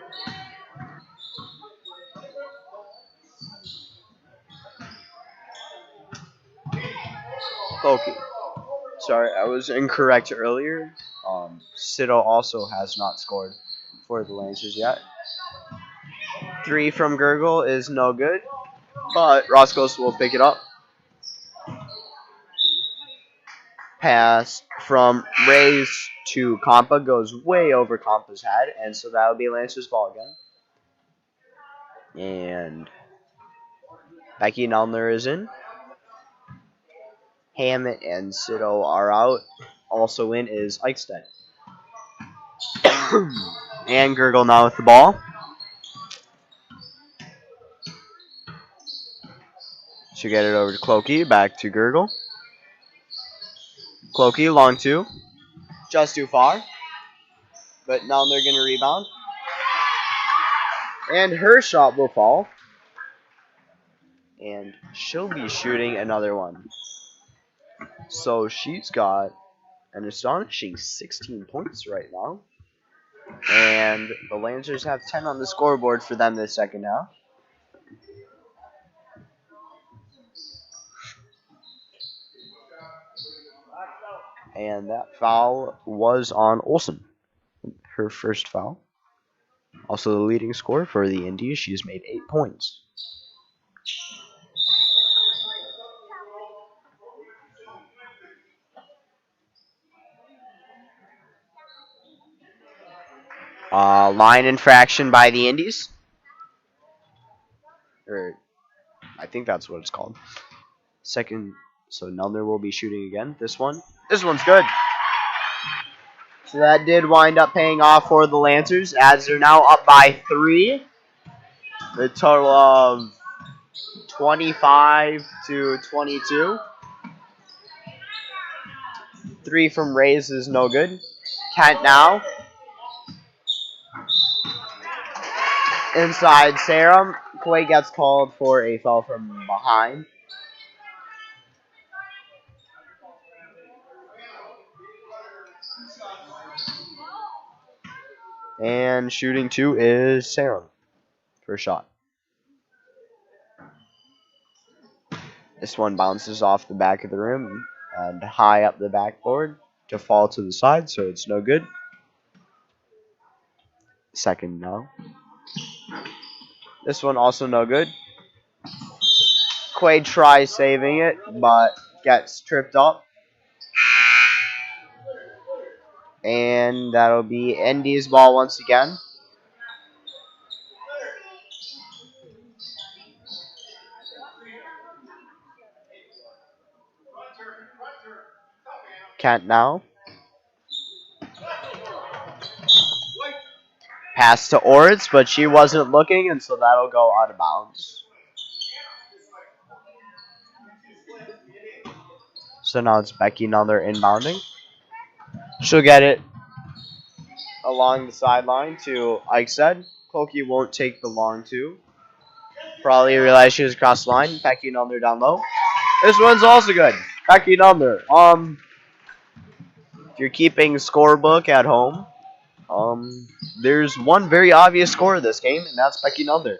Clokey. Sorry, I was incorrect earlier. Sido also has not scored for the Lancers yet. 3 from Gurgle is no good, but Roscoe's will pick it up. Pass from Rays to Compa goes way over Compa's head, and so that'll be Lancers ball again. And Becky Nellner is in. Hammett and Sido are out. Also in is Eichstead. And Gurgle now with the ball. She'll get it over to Clokey. Back to Gurgle. Clokey, long 2. Just too far. But now they're going to rebound. And her shot will fall. And she'll be shooting another one. So she's got an astonishing 16 points right now. And the Lancers have 10 on the scoreboard for them this second half. And that foul was on Olsen. Her first foul. Also the leading scorer for the Indies. She's made 8 points. Line infraction by the Indies. Or I think that's what it's called. Second So Nelner will be shooting again. This one's good. So that did wind up paying off for the Lancers as they're now up by 3. The total of 25 to 22. 3 from Rays is no good. Kent now. Inside Sarum. Quay gets called for a foul from behind. And shooting 2 is Sarum for a shot. This one bounces off the back of the rim and high up the backboard to fall to the side, so it's no good. Second now. This one also no good. Quaid tries saving it, but gets tripped up. And that'll be Indy's ball once again. Kent now. Pass to Orts, but she wasn't looking, and so that'll go out of bounds. So now it's Becky Nuller inbounding. She'll get it along the sideline to Eichstead. Clokey won't take the long two. Probably realized she was across the line. Becky Nuller down low. This one's also good. Becky Nuller. If you're keeping scorebook at home, there's one very obvious score of this game, and that's Becky Nuller.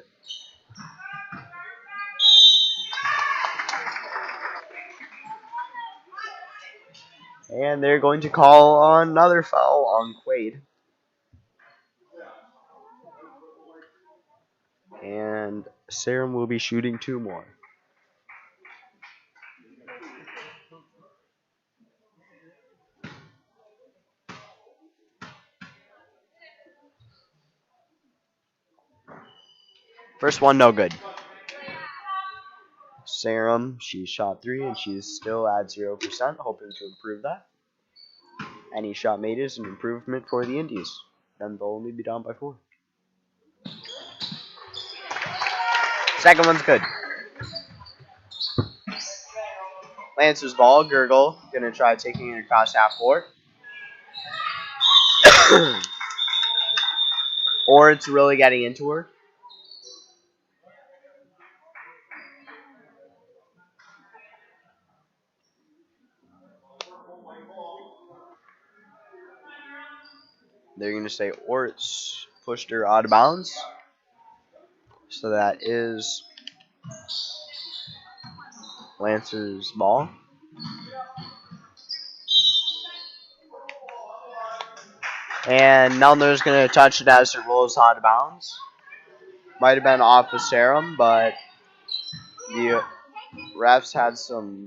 And they're going to call another foul on Quaid. And Sarum will be shooting 2 more. First one, no good. Sarum, she shot 3 and she's still at 0%, hoping to improve that. Any shot made is an improvement for the Indies. Then they'll only be down by 4. Second one's good. Lancer's ball, Gurgle, gonna try taking it across half court. Or it's really getting into her. They're going to say Orts pushed her out of bounds. So that is Lancer's ball. And Nelner's going to touch it as it rolls out of bounds. Might have been off of Sarum, but the refs had some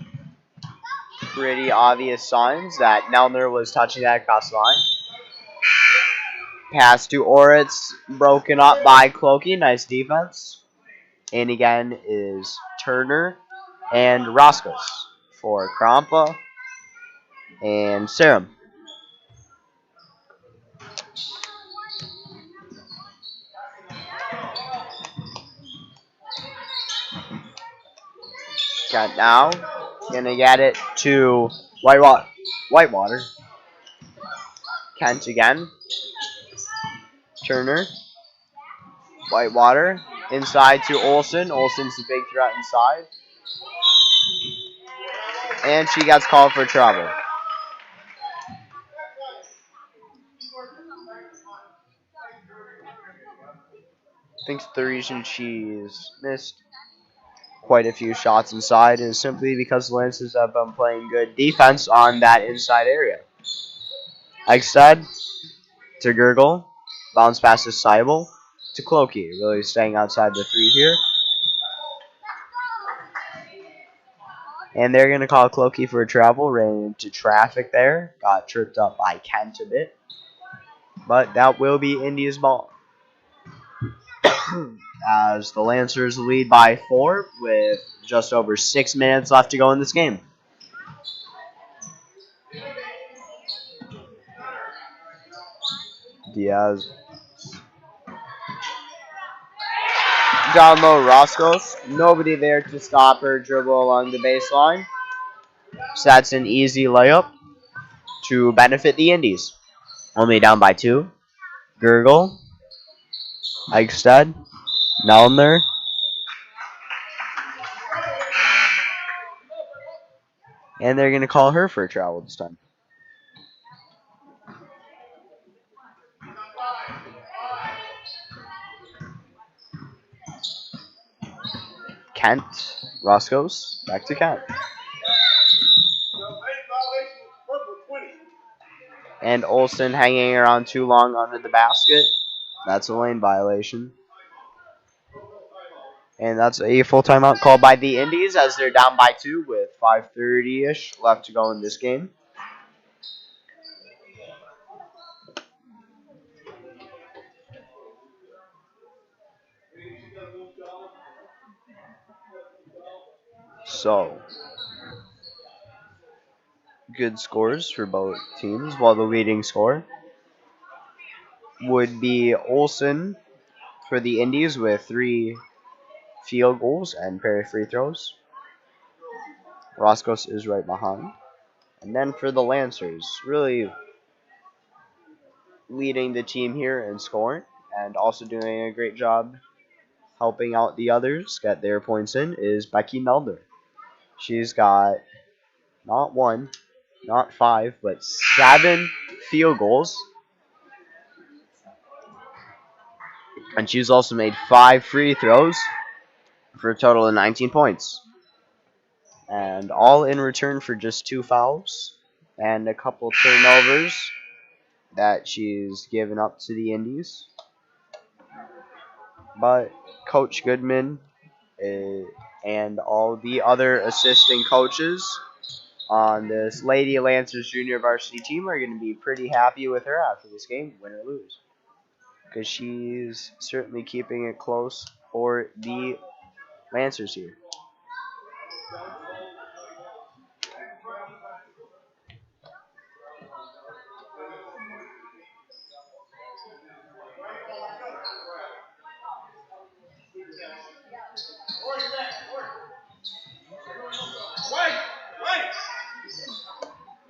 pretty obvious signs that Nelner was touching that across the line. Pass to Orts, broken up by Clokey. Nice defense. And again is Turner and Roscos for Krampa and Sarum. Got now. Gonna get it to Whitewater. Kent again. Turner. Whitewater. Inside to Olsen. Olsen's the big threat inside. And she gets called for trouble. I think the reason she's missed quite a few shots inside is simply because the Lancers have been playing good defense on that inside area. Eichstead to Gurgle. Bounce pass to Seibel to Clokey. Really staying outside the 3 here. And they're going to call Clokey for a travel. Ran into traffic there. Got tripped up by Kent a bit. But that will be India's ball. As the Lancers lead by 4 with just over 6 minutes left to go in this game. Diaz. Down low, Roscoe's. Nobody there to stop her dribble along the baseline. So that's an easy layup to benefit the Indies. Only down by 2. Gurgle, Eichstad, Nelner, and they're going to call her for a travel this time. Kent, Roscoe's, back to Kent. And Olsen hanging around too long under the basket. That's a lane violation. And that's a full timeout called by the Indies as they're down by 2 with 5:30-ish left to go in this game. So, good scores for both teams, while the leading score would be Olsen for the Indies with 3 field goals and pair of free throws. Roscoe's is right behind. And then for the Lancers, really leading the team here in scoring and also doing a great job helping out the others get their points in is Becky Nelder. She's got not 1, not 5, but 7 field goals. And she's also made 5 free throws for a total of 19 points. And all in return for just 2 fouls and a couple turnovers that she's given up to the Indies. But Coach Goodman and all the other assistant coaches on this Lady Lancers junior varsity team are going to be pretty happy with her after this game, win or lose. Because she's certainly keeping it close for the Lancers here.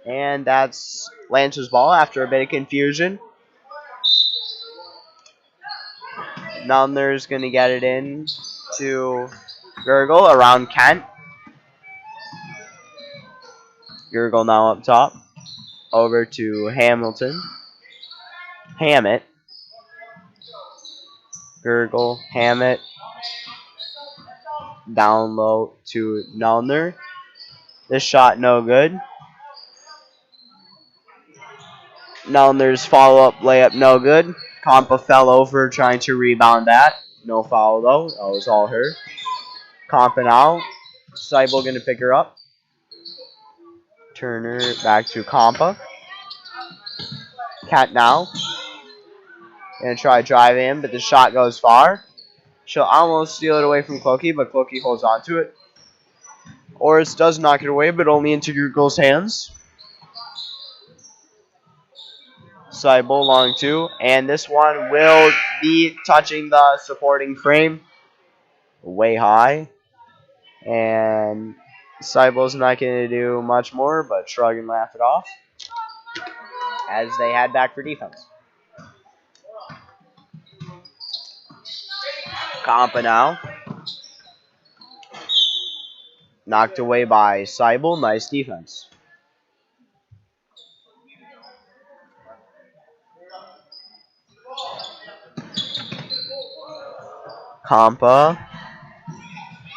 And that's Lancers ball after a bit of confusion. Nelner's going to get it in to Gurgle around Kent. Gurgle now up top. Over to Hamilton. Hammett. Gurgle. Hammett. Down low to Nelner. This shot no good. Nelner's follow-up layup no good. Compa fell over trying to rebound that. No foul though. That was all her. Compa now. Seibel going to pick her up. Turner back to Compa. Cat now. Going to try to drive in, but the shot goes far. She'll almost steal it away from Clokey, but Clokey holds on to it. Oris does knock it away, but only into Gurgle's hands. Seibel long 2, and this one will be touching the supporting frame way high. And Seibel's not going to do much more but shrug and laugh it off as they head back for defense. Compa now. Knocked away by Seibel. Nice defense. Compa.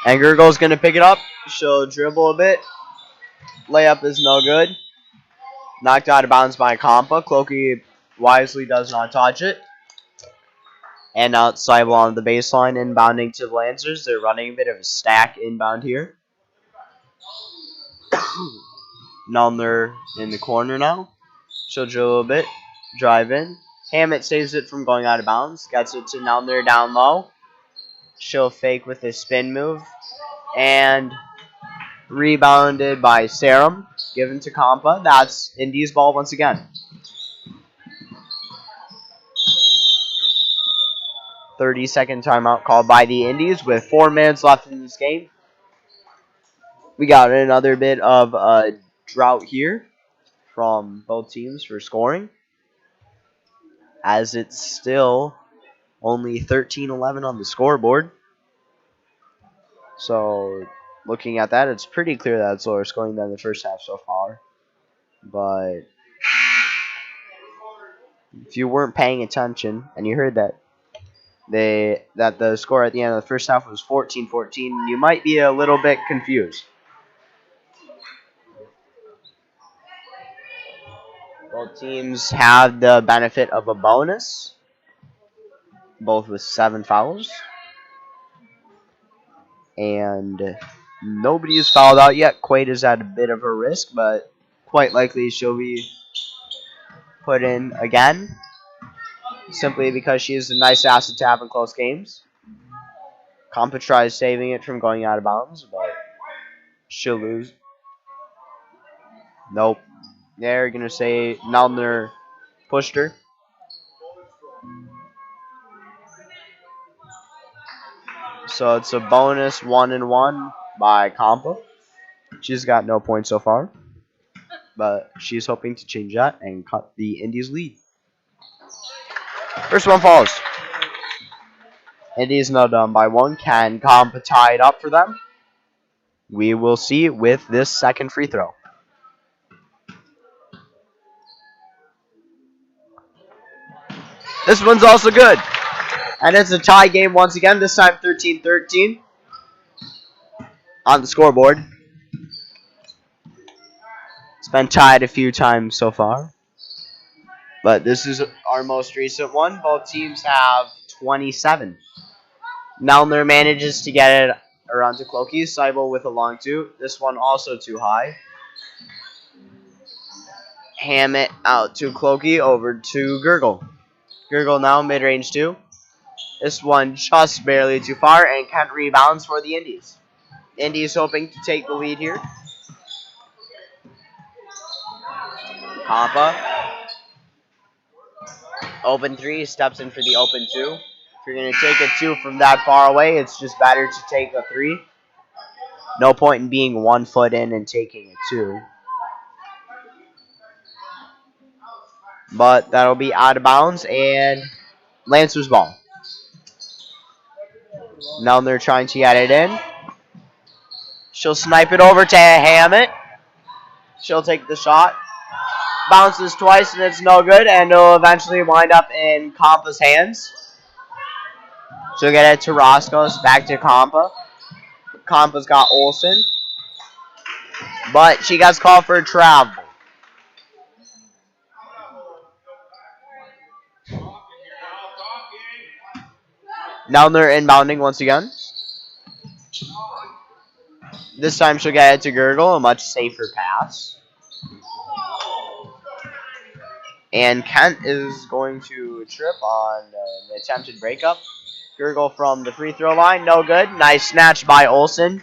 And Gurgle's going to pick it up. She'll dribble a bit. Layup is no good. Knocked out of bounds by Compa. Clokey wisely does not touch it. And now it's Seibel on the baseline inbounding to the Lancers. They're running a bit of a stack inbound here. Nelner in the corner now. She'll dribble a bit. Drive in. Hammett saves it from going out of bounds. Gets it to Nelner down low. She'll fake with a spin move. And rebounded by Sarum. Given to Compa. That's Indy's ball once again. 30-second timeout called by the Indies with 4 minutes left in this game. We got another bit of a drought here from both teams for scoring, as it's still only 13-11 on the scoreboard. So looking at that, it's pretty clear that it's lower scoring than the first half so far. But if you weren't paying attention and you heard that the score at the end of the first half was 14-14, you might be a little bit confused. Both teams have the benefit of a bonus, both with 7 fouls. And nobody is fouled out yet. Quaid is at a bit of a risk, but quite likely she'll be put in again, simply because she is a nice asset to have in close games. Compa tries saving it from going out of bounds, but she'll lose. Nope. They're going to say Naldner pushed her. So it's a bonus 1-1 by Compa. She's got no points so far, but she's hoping to change that and cut the Indies lead. First one falls. Indies now down by 1. Can Compa tie it up for them? We will see with this second free throw. This one's also good. And it's a tie game once again, this time 13-13 on the scoreboard. It's been tied a few times so far, but this is our most recent one. Both teams have 27. Nellner manages to get it around to Clokey. Seibel with a long 2. This one also too high. Hammett out to Clokey, over to Gurgle. Gurgle now mid-range 2. This one just barely too far, and Kent rebounds for the Indies. Indies hoping to take the lead here. Compa. Open 3, steps in for the open 2. If you're going to take a 2 from that far away, it's just better to take a 3. No point in being 1 foot in and taking a 2. But that'll be out of bounds, and Lancer's ball. Now they're trying to get it in. She'll snipe it over to Hammett. She'll take the shot. Bounces twice, and it's no good, and it'll eventually wind up in Compa's hands. She'll get it to Roscoe's, back to Compa. Compa's got Olsen, but she gets called for a travel. Now they're inbounding once again. This time she'll get it to Gurgle, a much safer pass. And Kent is going to trip on the attempted breakup. Gurgle from the free throw line, no good. Nice snatch by Olsen.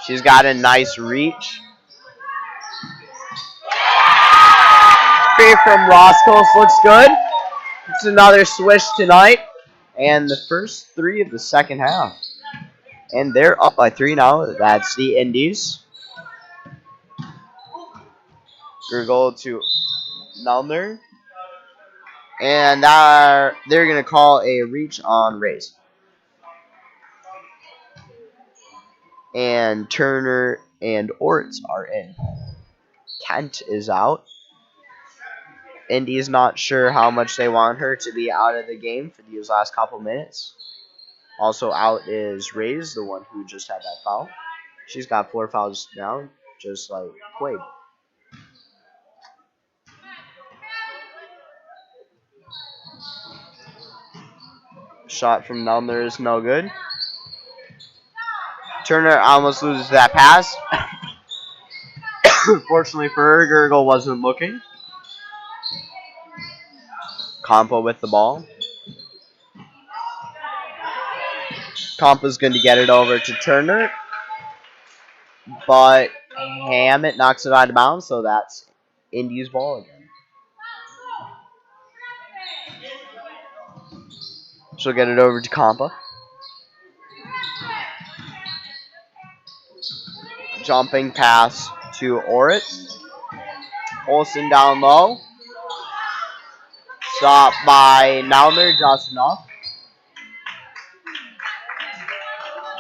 She's got a nice reach. Free from Roscoe looks good. It's another swish tonight. And the first 3 of the second half. And they're up by 3 now. That's the Indies. Gurgle to Nellner. And they're going to call a reach on Rays. And Turner and Orts are in. Kent is out. Indy's not sure how much they want her to be out of the game for these last couple minutes. Also out is Rays, the one who just had that foul. She's got 4 fouls now, just like Quaid. Shot from Nellner is no good. Turner almost loses that pass. Fortunately for her, Gurgle wasn't looking. Compa with the ball. Compa's going to get it over to Turner. But Hammett knocks it out of bounds, so that's Indy's ball again. She'll get it over to Compa. Jumping pass to Oritz. Olsen down low. Stopped by Nellner just enough.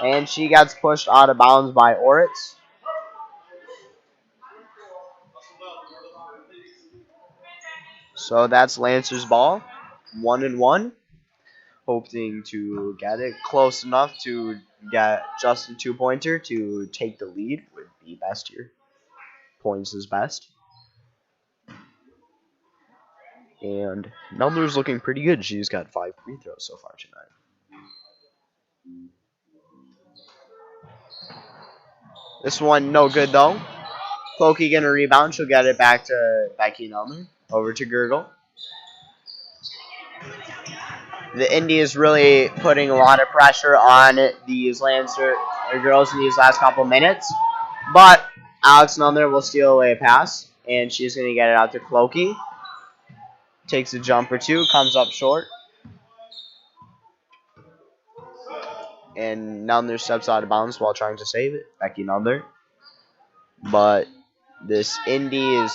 And she gets pushed out of bounds by Oritz. So that's Lancer's ball. 1-1. Hoping to get it close enough to get just a 2-pointer to take the lead would be best here. Points is best. And Nellner's looking pretty good. She's got 5 free throws so far tonight. This one no good though. Clokey gonna rebound. She'll get it back to Becky Nellner. Over to Gurgle. The Indy is really putting a lot of pressure on these Lancer girls in these last couple minutes. But Alex Nellner will steal away a pass. And she's going to get it out to Clokey. Takes a jump or two. Comes up short. And Nellner steps out of bounds while trying to save it. Becky Nellner. But this Indy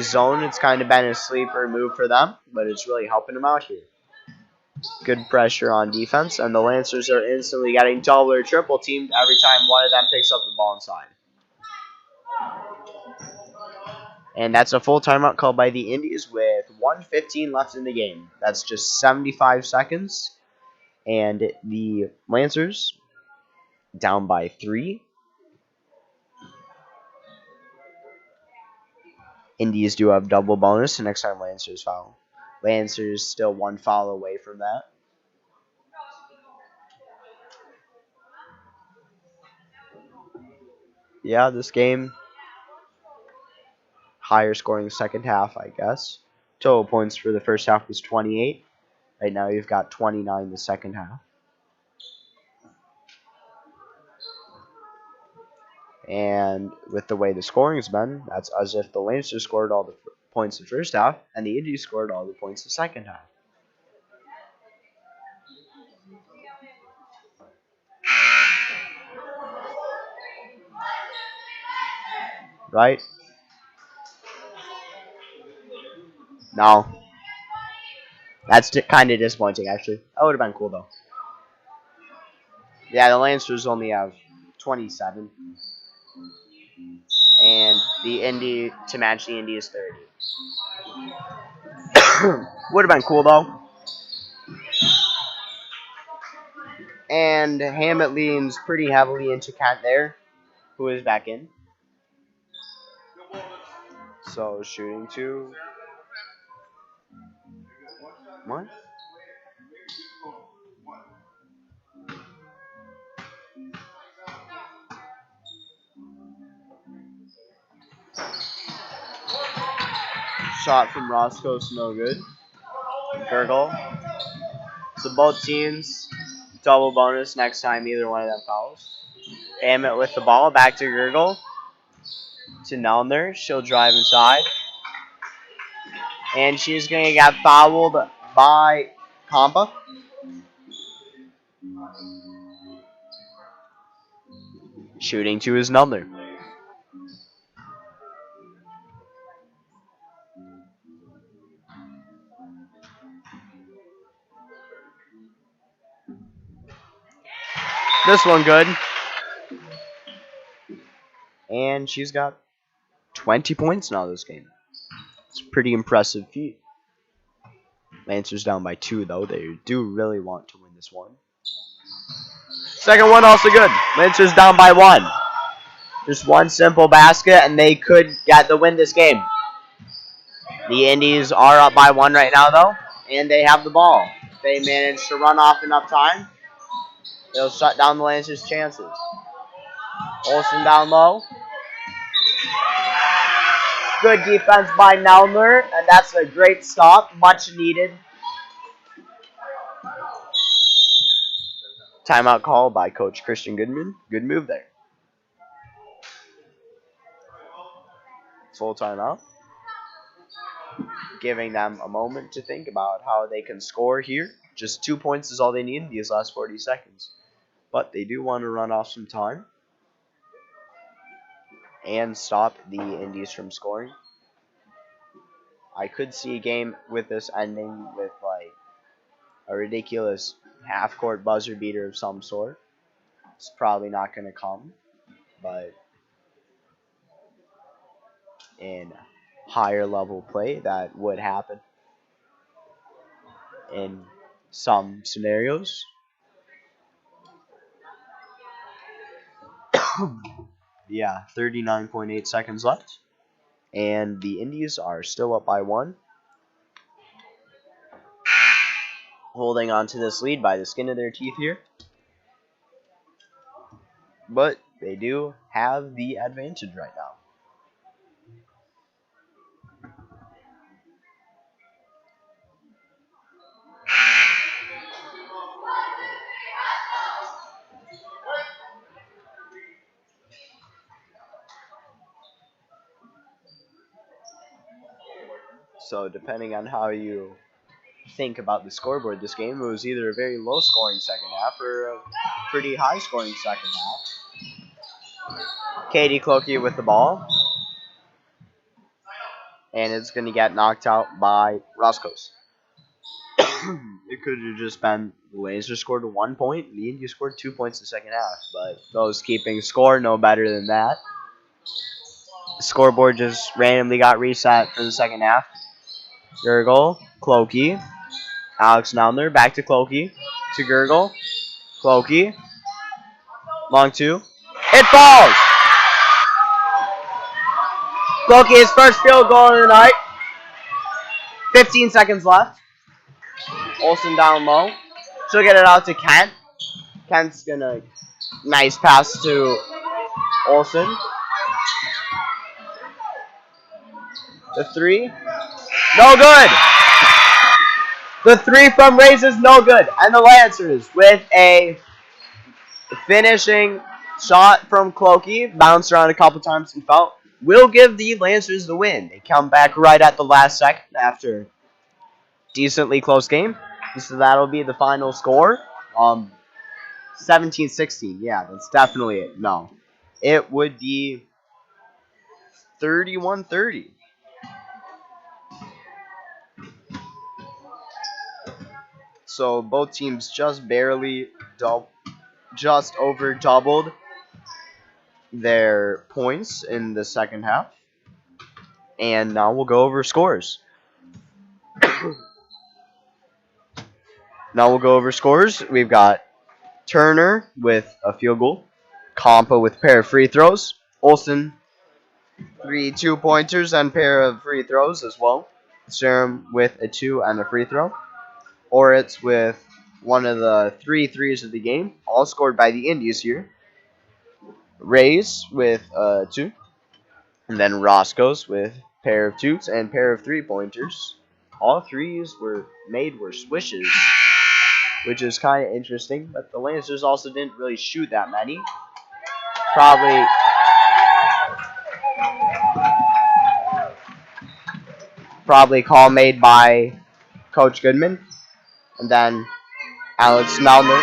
zone, it's kind of been a sleeper move for them. But it's really helping them out here. Good pressure on defense. And the Lancers are instantly getting double or triple teamed every time one of them picks up the ball inside. And that's a full timeout called by the Indies with 1:15 left in the game. That's just 75 seconds. And the Lancers down by 3. Indies do have double bonus the next time Lancers foul. Lancers still 1 foul away from that. Yeah, this game, higher scoring second half, I guess. Total points for the first half was 28. Right now you've got 29 in the second half. And with the way the scoring's been, that's as if the Lancers scored all the points the first half, and the Indies scored all the points the second half. Right? No. That's kind of disappointing, actually. That would have been cool, though. Yeah, the Lancers only have 27. And the Indy, to match the Indy, is 30. Would have been cool, though. And Hammett leans pretty heavily into Kent there, who is back in. So, shooting 2. What? Shot from Roscoe's no good. Gurgle. So both teams double bonus next time either one of them fouls. Hammett with the ball. Back to Gurgle. To Nellner. She'll drive inside. And she's going to get fouled by Compa. Shooting 2 is Nellner. This one good. And she's got 20 points now this game. It's a pretty impressive feat. Lancers down by 2, though. They do really want to win this one. Second one also good. Lancers down by 1. Just one simple basket, and they could get the win this game. The Indies are up by 1 right now, though, and they have the ball. If they manage to run off enough time, they'll shut down the Lancers' chances. Olsen down low. Good defense by Nellner, and that's a great stop, much needed. Timeout call by Coach Christian Goodman. Good move there. Full timeout. giving them a moment to think about how they can score here. Just 2 points is all they need in these last 40 seconds. But they do want to run off some time and stop the Indies from scoring. I could see a game with this ending with like a ridiculous half-court buzzer beater of some sort. It's probably not going to come, but in higher level play, that would happen in some scenarios. Yeah, 39.8 seconds left. And the Indies are still up by 1. Holding on to this lead by the skin of their teeth here. But they do have the advantage right now. So depending on how you think about the scoreboard this game, it was either a very low scoring second half or a pretty high scoring second half. Katie Clokey with the ball. And it's going to get knocked out by Roscoe's. It could have just been the Lasers scored 1 point, the Indies scored 2 points in the second half, but those keeping score know better than that. The scoreboard just randomly got reset for the second half. Gurgle, Clokey, Alex Nelner, back to Clokey, to Gurgle, Clokey, long 2. It falls! Clokey's first field goal of the night. 15 seconds left. Olsen down low. She'll get it out to Kent. Kent's gonna nice pass to Olsen. The 3. No good! The 3 from Rays is no good. And the Lancers with a finishing shot from Clokey. Bounced around a couple times and fell. Will give the Lancers the win. They come back right at the last second after decently close game. So that'll be the final score. 17-16. Yeah, that's definitely it. No. It would be 31-30. So both teams just barely just over doubled their points in the second half. And now we'll go over scores. We've got Turner with a field goal. Compa with a pair of free throws. Olsen, 3 2-pointers and pair of free throws as well. Serum with a 2 and a free throw. Oritz with one of the 3 threes of the game, all scored by the Indies here. Rays with 2. And then Roscoe's with a pair of 2s and pair of 3-pointers. All 3s were swishes, which is kind of interesting. But the Lancers also didn't really shoot that many. Probably call made by Coach Goodman. And then Alex Melner